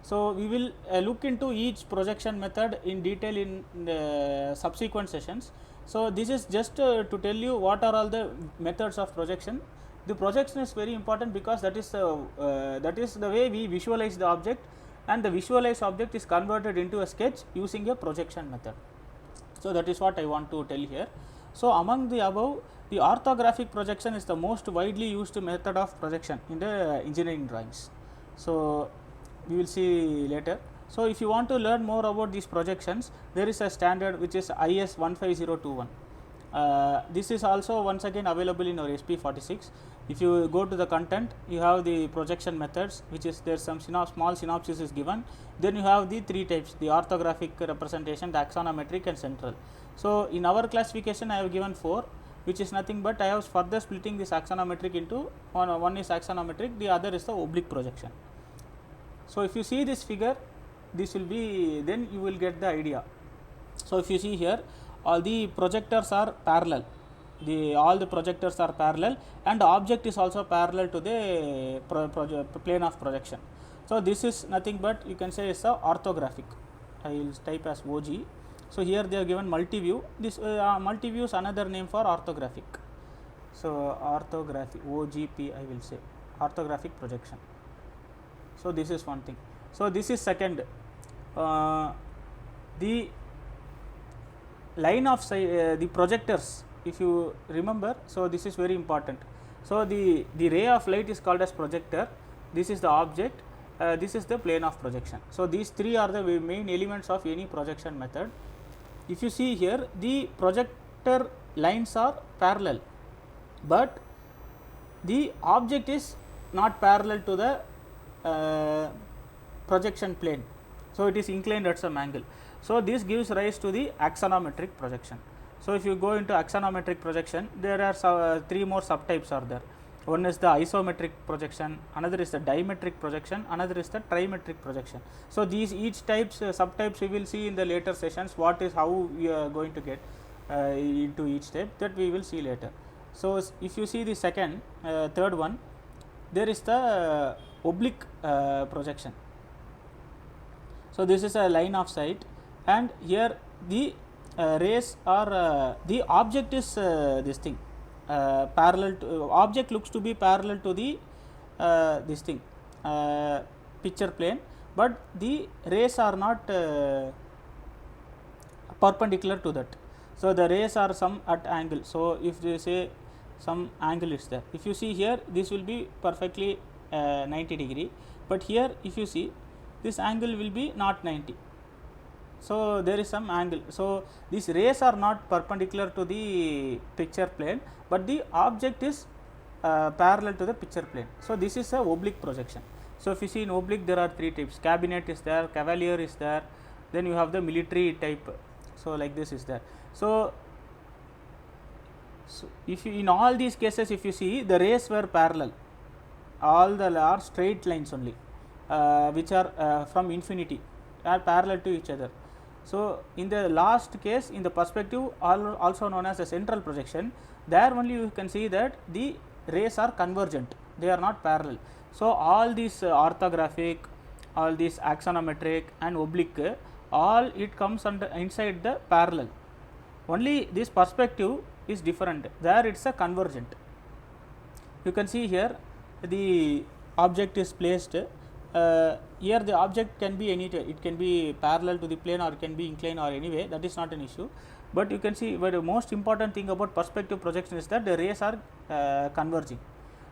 So we will look into each projection method in detail in the subsequent sessions. So this is just to tell you what are all the methods of projection. The projection is very important because that is the way we visualize the object, and the visualized object is converted into a sketch using a projection method. So that is what I want to tell here. So among the above, the orthographic projection is the most widely used method of projection in the engineering drawings. So we will see later. So if you want to learn more about these projections, there is a standard which is IS 15021. This is also once again available in our SP46. If you go to the content, you have the projection methods, which is there some small synopsis is given. Then you have the 3 types: the orthographic representation, the axonometric, and central. So in our classification I have given 4, which is nothing but I have further splitting this axonometric into one is axonometric, the other is the oblique projection. So if you see this figure, this will be, then you will get the idea. So if you see here, all the projectors are parallel, all the projectors are parallel, and the object is also parallel to the plane of projection. So this is nothing but you can say is a orthographic. I will type as OG. So here they are given multi-view. This multi-view is another name for orthographic. So orthographic, OGP I will say, orthographic projection. So this is one thing. So this is second. The line of sight, the projectors, if you remember, so this is very important. So the ray of light is called as projector. This is the object, this is the plane of projection. So these 3 are the main elements of any projection method. If you see here, the projector lines are parallel, but the object is not parallel to the projection plane. So it is inclined at some angle. So this gives rise to the axonometric projection. So if you go into axonometric projection, there are 3 more subtypes are there. One is the isometric projection, another is the dimetric projection, another is the trimetric projection. So these each types subtypes we will see in the later sessions, how we are going to get into each type, that we will see later. So if you see the third one, there is the oblique projection. So this is a line of sight, and here the rays are the object is this thing parallel to, object looks to be parallel to the this thing picture plane, but the rays are not perpendicular to that. So the rays are some at angle. So if they say some angle is there, if you see here, this will be perfectly 90 degree, but here if you see, this angle will be not 90. So there is some angle. So these rays are not perpendicular to the picture plane, but the object is parallel to the picture plane. So this is a oblique projection. So if you see in oblique, there are three types: cabinet is there, cavalier is there, then you have the military type. So like this is there. So if you, in all these cases, if you see, the rays were parallel, all the are straight lines only, which are from infinity, are parallel to each other. So in the last case, in the perspective, also known as the central projection, there only you can see that the rays are convergent, they are not parallel. So all these orthographic, all these axonometric and oblique, all it comes under inside the parallel. Only this perspective is different, there it's a convergent. You can see here the object is placed, here the object can be any, it can be parallel to the plane or it can be inclined or anyway, that is not an issue. But you can see, but the most important thing about perspective projection is that the rays are converging.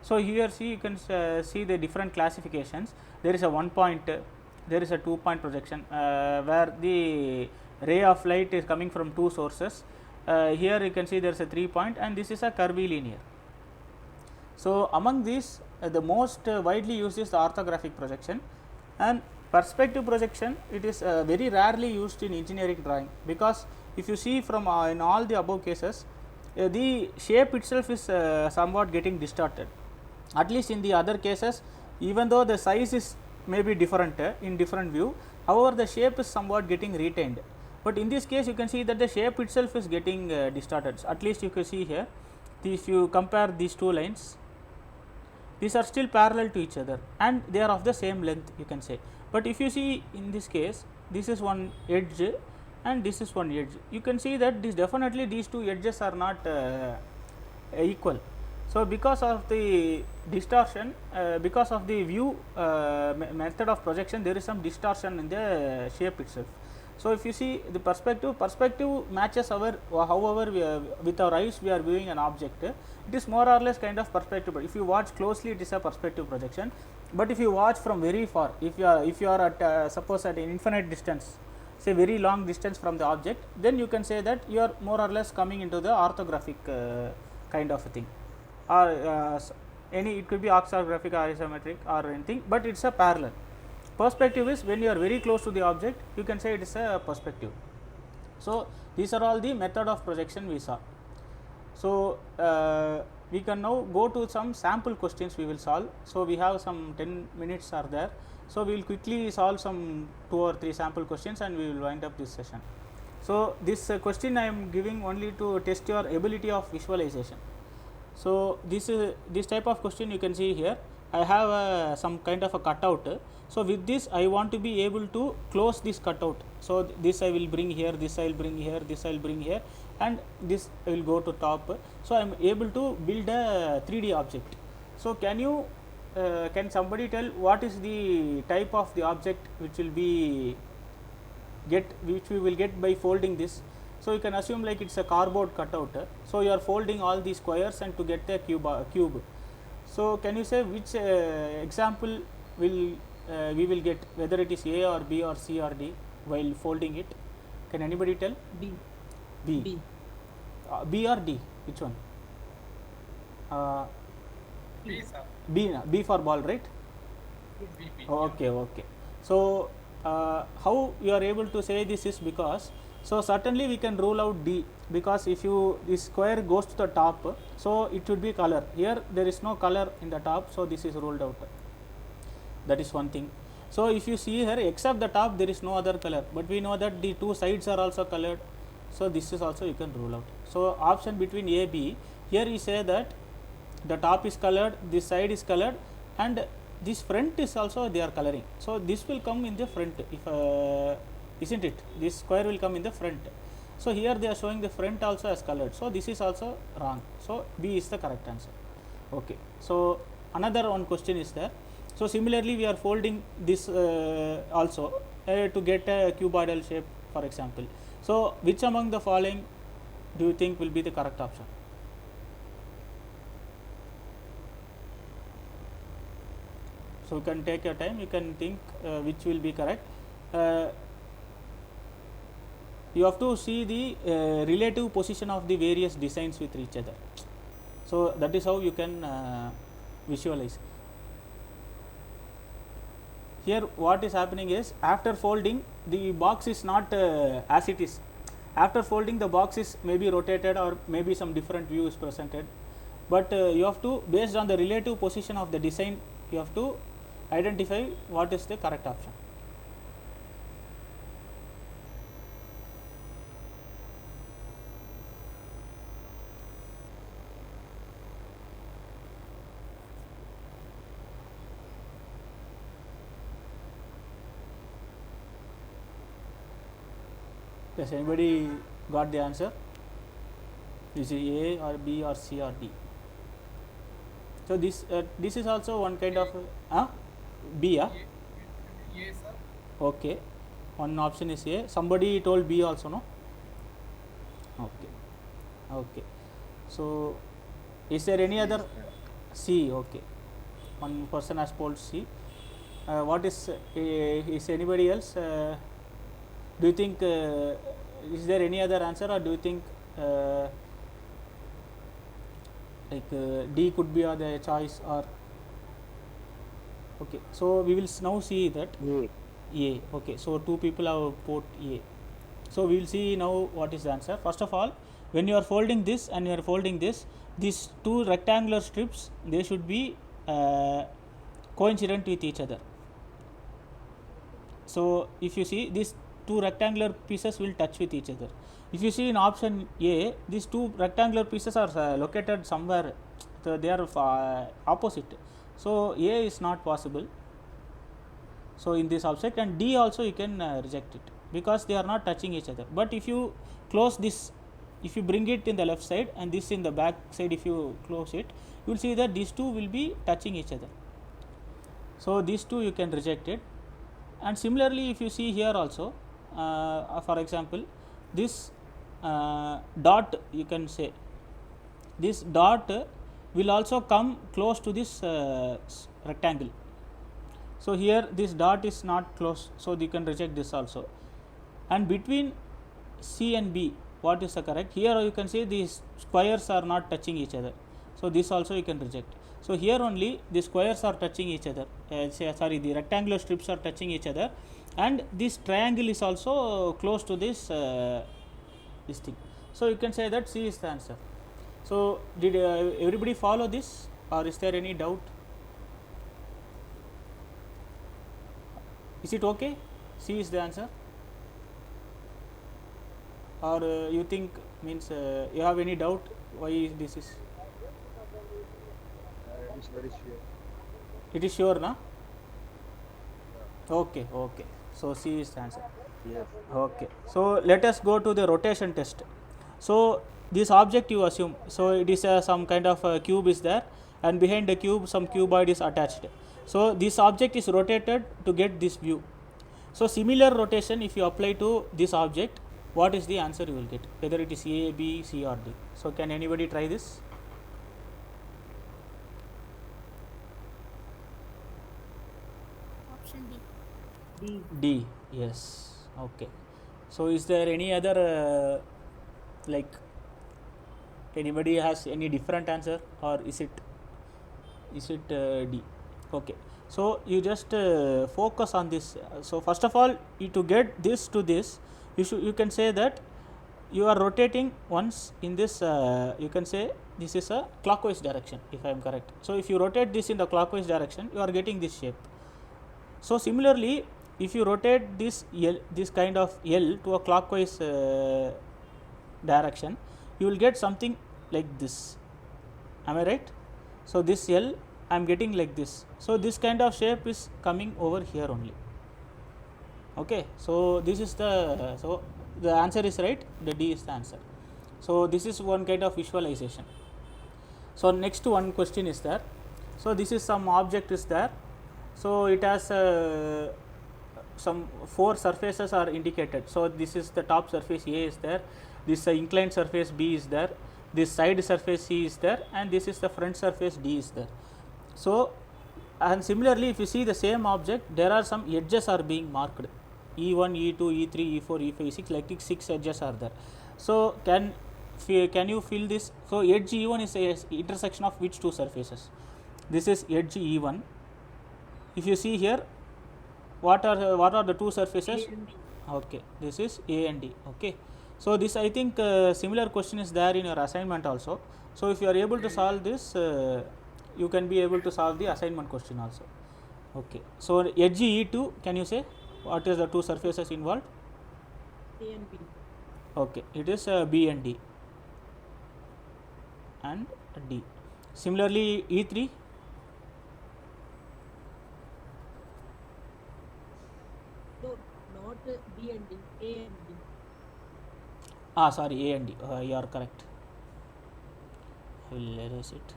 So here see, you can see the different classifications. There is a 1 point, there is a 2 point projection, where the ray of light is coming from two sources. Here you can see there is a 3 point, and this is a curvilinear. So among these, the most widely used is the orthographic projection, and perspective projection, it is very rarely used in engineering drawing, because if you see from in all the above cases, the shape itself is somewhat getting distorted. At least in the other cases, even though the size is maybe different in different view, however the shape is somewhat getting retained. But in this case, you can see that the shape itself is getting distorted. At least you can see here, if you compare these two lines, these are still parallel to each other and they are of the same length, you can say. But if you see in this case, this is one edge and this is one edge, you can see that this definitely these two edges are not equal. So because of the distortion, because of the view method of projection, there is some distortion in the shape itself. So if you see the perspective matches our, however with our eyes we are viewing an object, it is more or less kind of perspective. But if you watch closely, it is a perspective projection. But if you watch from very far, if you are at suppose at an infinite distance, say very long distance from the object, then you can say that you are more or less coming into the orthographic kind of a thing, or any, it could be orthographic or isometric or anything, but it's a parallel. Perspective is when you are very close to the object, you can say it is a perspective. So these are all the method of projection we saw. So we can now go to some sample questions we will solve. So we have some 10 minutes are there. So we will quickly solve some 2 or 3 sample questions and we will wind up this session. So this question I am giving only to test your ability of visualization. So this type of question you can see here. I have some kind of a cutout. So with this I want to be able to close this cutout. So this I will bring here, this I will bring here, this I will bring here, and this I will go to top. So I am able to build a 3D object. So can somebody tell what is the type of the object which will be which we will get by folding this? So you can assume like it's a cardboard cutout. So you are folding all these squares and to get a cube. So can you say which example will we will get, whether it is A or B or C or D while folding it? Can anybody tell? B. B or D? Which one? B, sir. B for ball, right? B. Okay. So how you are able to say this is because, so certainly we can rule out D, because if this square goes to the top, so it should be color. Here there is no color in the top, so this is ruled out. That is one thing. So if you see here, except the top there is no other color, but we know that the two sides are also colored, so this is also you can rule out. So option between A, B, here you say that the top is colored, this side is colored, and this front is also they are coloring. So this will come in the front, if isn't it? This square will come in the front. So here they are showing the front also as colored. So this is also wrong. So B is the correct answer. Okay. So another one question is there. So similarly we are folding this also to get a cuboidal shape, for example. So which among the following do you think will be the correct option? So you can take your time, you can think which will be correct. You have to see the relative position of the various designs with each other. So that is how you can visualize. here what is happening is, after folding the box is not as it is. After folding the box is maybe rotated or maybe some different view is presented, but you have to, based on the relative position of the design, you have to identify what is the correct option. Does anybody got the answer? Is it A or B or C or D? So this is also one kind of B, Yes, sir. okay. One option is A. Somebody told B also, no? Okay. Okay. So is there any other? C. Okay. One person has told C. What is anybody else? Do you think is there any other answer, or do you think D could be the choice? Or okay, so we will now see that A. Okay, so two people have put A. So we will see now what is the answer. First of all, when you are folding this and you are folding this, these two rectangular strips, they should be coincident with each other. So if you see, these two rectangular pieces will touch with each other. If you see in option A, these two rectangular pieces are located somewhere, so they are opposite. So A is not possible. So in this object, and D also you can reject it, because they are not touching each other. But if you close this, if you bring it in the left side and this in the back side, if you close it, you will see that these two will be touching each other. So these two you can reject it. And similarly, if you see here also, for example, this dot, you can say this dot will also come close to this rectangle. So here this dot is not close, so you can reject this also. And between C and B, what is the correct? Here you can see these squares are not touching each other, so this also you can reject. So here only the squares are touching each other, the rectangular strips are touching each other, and this triangle is also close to this thing. So you can say that C is the answer. So did everybody follow this, or is there any doubt? Is it okay? C is the answer, or you think means you have any doubt why this is? It is very sure. It is sure, na? Okay, okay. So C is the answer. Yes. Okay. So let us go to the rotation test. So this object you assume, so it is some kind of a cube is there, and behind the cube some cuboid is attached. So this object is rotated to get this view. So similar rotation if you apply to this object, what is the answer you will get, whether it is A, B, C or D. So can anybody try this? Option D. D. Yes. Okay. So is there any other like anybody has any different answer, or is it D? Okay. So you just focus on this. So first of all, to get this to this, you can say that you are rotating once in this. You can say this is a clockwise direction, if I am correct. So if you rotate this in the clockwise direction, you are getting this shape. So similarly, if you rotate this L, this kind of L to a clockwise direction, you will get something like this. Am I right? So this L I am getting like this. So this kind of shape is coming over here only. Okay. So this is the so the answer is right. The D is the answer. So this is one kind of visualization. So next one question is there. So this is some object is there. So it has some 4 surfaces are indicated. So this is the top surface A is there, this inclined surface B is there, this side surface C is there, and this is the front surface D is there. So and similarly, if you see the same object, there are some edges are being marked, E1, E2, E3, E4, E5, E6, like 6 edges are there. So can you feel this? So edge E1 is a intersection of which two surfaces? This is edge E1. If you see here, what are the two surfaces? A and D. Okay, this is A and D. Okay, so this I think similar question is there in your assignment also. So if you are able to solve this, you can be able to solve the assignment question also. Okay, so edge E2, can you say what is the two surfaces involved? A and B. Okay, it is B and D and D. Similarly, E3. No, not B and D. A and D. Sorry, A and D. You are correct. I will erase it.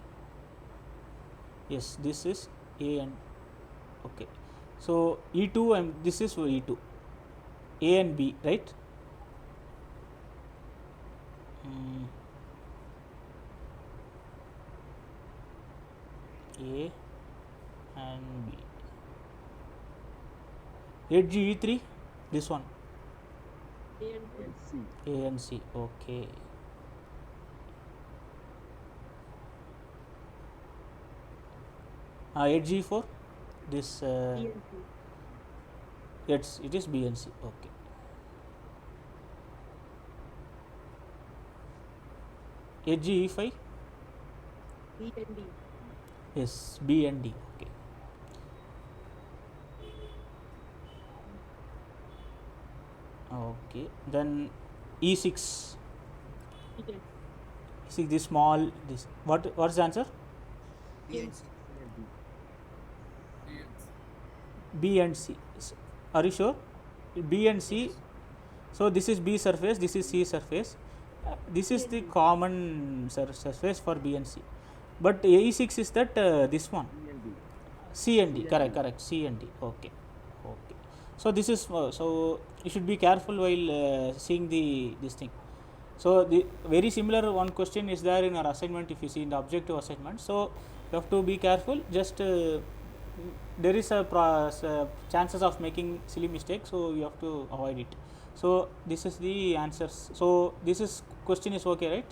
Yes, this is A and okay. So E2 and this is for E2. A and B, right? Mm, A and B. Edge E3, this one. A and C. A and C. Okay. Edge E4, this B and C. it is B and C. Okay. Edge E5, B and D. yes, B and D. Okay. Okay. Then E6. B and See this small this. What's the answer? B and C. Yes. B and C. Are you sure? B and C. So this is B surface. This is C surface. This is the common surface for B and C. But E6 is that this one. C and D. Correct. C and D. Okay. So this is so you should be careful while seeing this thing. So the very similar one question is there in our assignment. If you see in the objective assignment, so you have to be careful. Just there is a chances of making silly mistakes, so you have to avoid it. So this is the answers. So this is question is okay, right?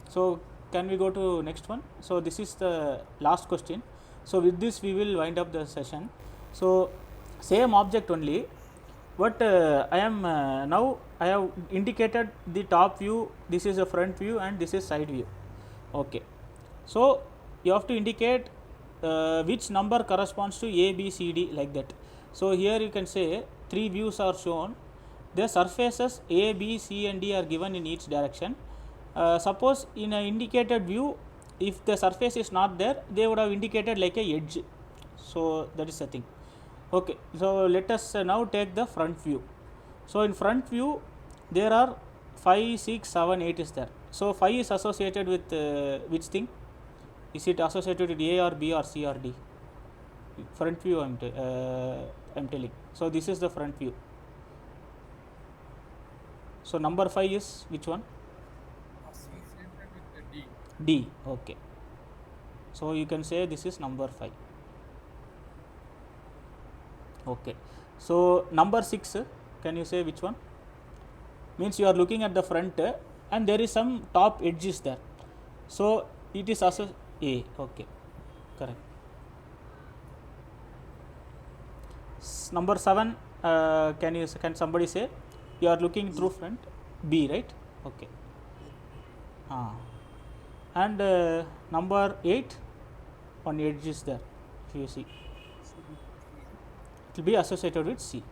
So can we go to next one? So this is the last question. So with this we will wind up the session. So same object only, but I am now I have indicated the top view. This is a front view and this is side view. Okay, so you have to indicate which number corresponds to A, B, C, D, like that. So here you can say three views are shown. The surfaces A, B, C and D are given in each direction. Suppose in an indicated view, if the surface is not there, they would have indicated like a edge. So that is the thing. Okay, so let us now take the front view. So in front view there are 5, 6, 7, 8 is there. So 5 is associated with which thing? Is it associated with A or B or C or D? Front view I'm telling. So this is the front view. So number 5 is which one? Associated with the D. D. Okay. So you can say this is number 5. Okay. So number 6, can you say which one? Means you are looking at the front and there is some top edges there. So it is also A. Okay. Correct. Number 7, can somebody say you are looking through front? B, right? Okay. And number 8, one edge is there. If you see, it will be associated with C.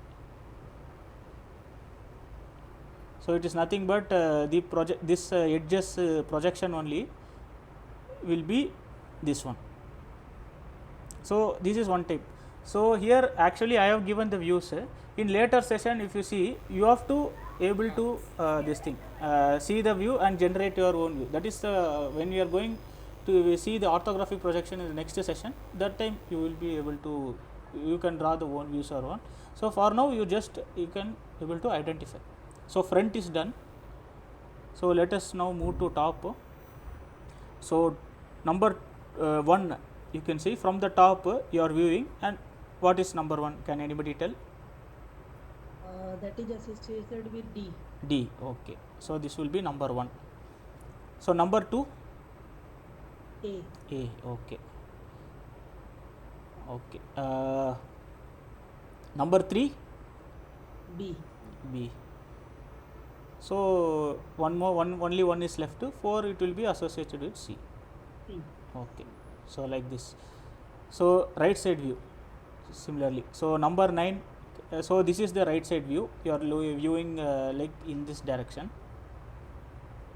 So it is nothing but the project this edges projection only will be this one. So this is one type. So here actually I have given the views. In later session, if you see, you have to able to this thing see the view and generate your own view. That is when you are going to see the orthographic projection in the next session. That time you will be able to you can draw the own views or one. So for now you can able to identify. So front is done. So let us now move to top. So number 1, you can see from the top you are viewing, and what is number 1? Can anybody tell? That is associated with D. D. Okay. So this will be number 1. So number 2? A. A. Okay. Okay. Number 3, B. B. So only one is left. 4 it will be associated with C. C. Okay, so like this. So right side view similarly. So number 9, so this is the right side view. You are viewing like in this direction,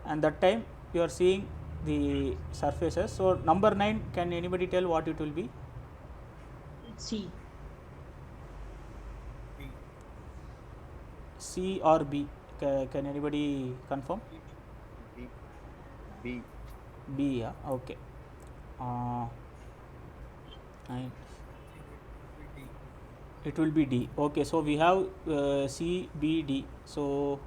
and that time you are seeing the surfaces. So number 9, can anybody tell what it will be? C. B. C or B? Can anybody confirm? B. B. B, yeah, okay. Uh, 9. I think it will be D. It will be D. Okay, so we have C, B, D. So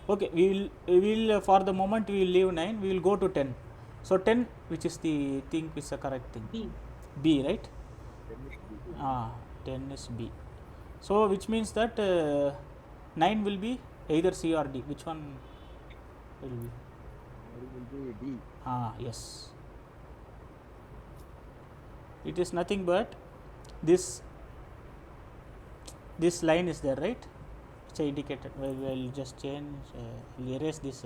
okay, we will for the moment we will leave 9. We will go to 10. So 10, which is the thing, which is the correct thing? B. B, right? Then is B. 10 is B. So which means that 9 will be either C or D. Which one will be? It will be D. Yes. It is nothing but this line is there, right? It's indicated. We'll just change, we'll erase this.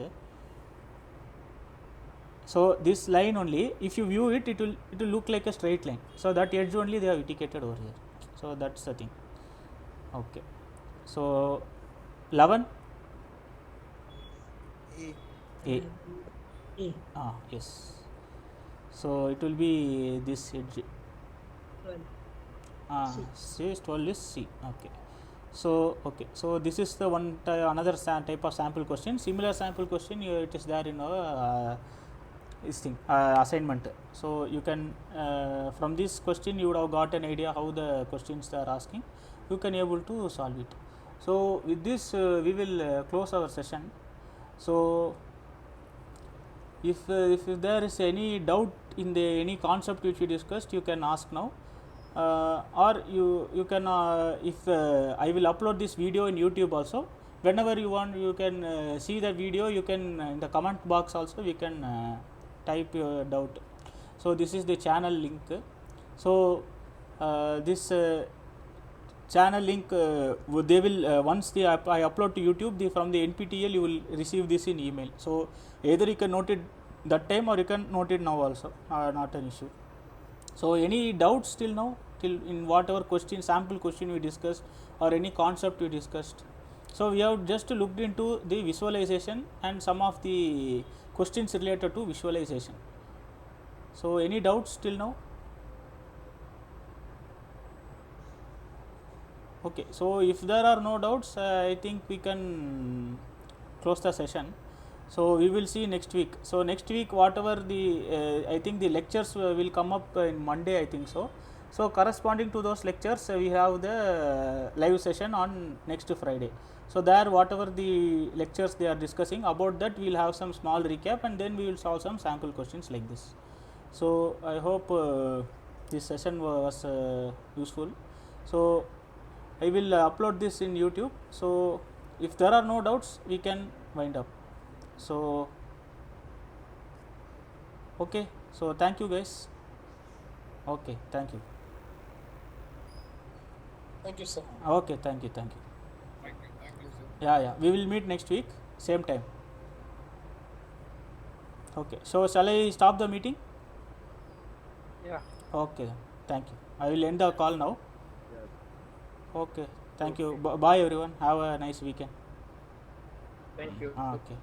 So this line only, if you view it, it will look like a straight line. So that edge only they have indicated over here. So that's the thing. Okay. So 11. A. A. A. Yes. So it will be this edge. 12. C. Says 12 is C. Okay. So okay. So this is the one another type of sample question. Similar sample question, it is there in our this thing assignment. So you can from this question you would have got an idea how the questions they are asking. You can able to solve it. So with this we will close our session. So if there is any doubt in the any concept which we discussed, you can ask now, or you can if I will upload this video in YouTube also. Whenever you want, you can see the video. You can in the comment box also we can type your doubt. So this is the channel link. So this channel link they will once I upload to YouTube, from the NPTEL you will receive this in email. So either you can note it that time or you can note it now also, not an issue. So any doubts till now, till in whatever question, sample question we discussed, or any concept we discussed? So we have just looked into the visualization and some of the questions related to visualization. So any doubts till now? Okay, so if there are no doubts, I think we can close the session. So we will see next week. So next week, whatever the I think the lectures will come up in Monday, I think so. So corresponding to those lectures, we have the live session on next Friday. So there, whatever the lectures they are discussing about that, we will have some small recap, and then we will solve some sample questions like this. So I hope this session was useful. So I will upload this in YouTube. So if there are no doubts, we can wind up. So okay, so thank you guys. Okay, thank you. Thank you, sir. Okay, thank you. Thank you, sir. Yeah, we will meet next week, same time. Okay, so shall I stop the meeting? Yeah. Okay, thank you. I will end the call now. Yes. Okay, thank you. Bye everyone. Have a nice weekend. Thank you. Okay.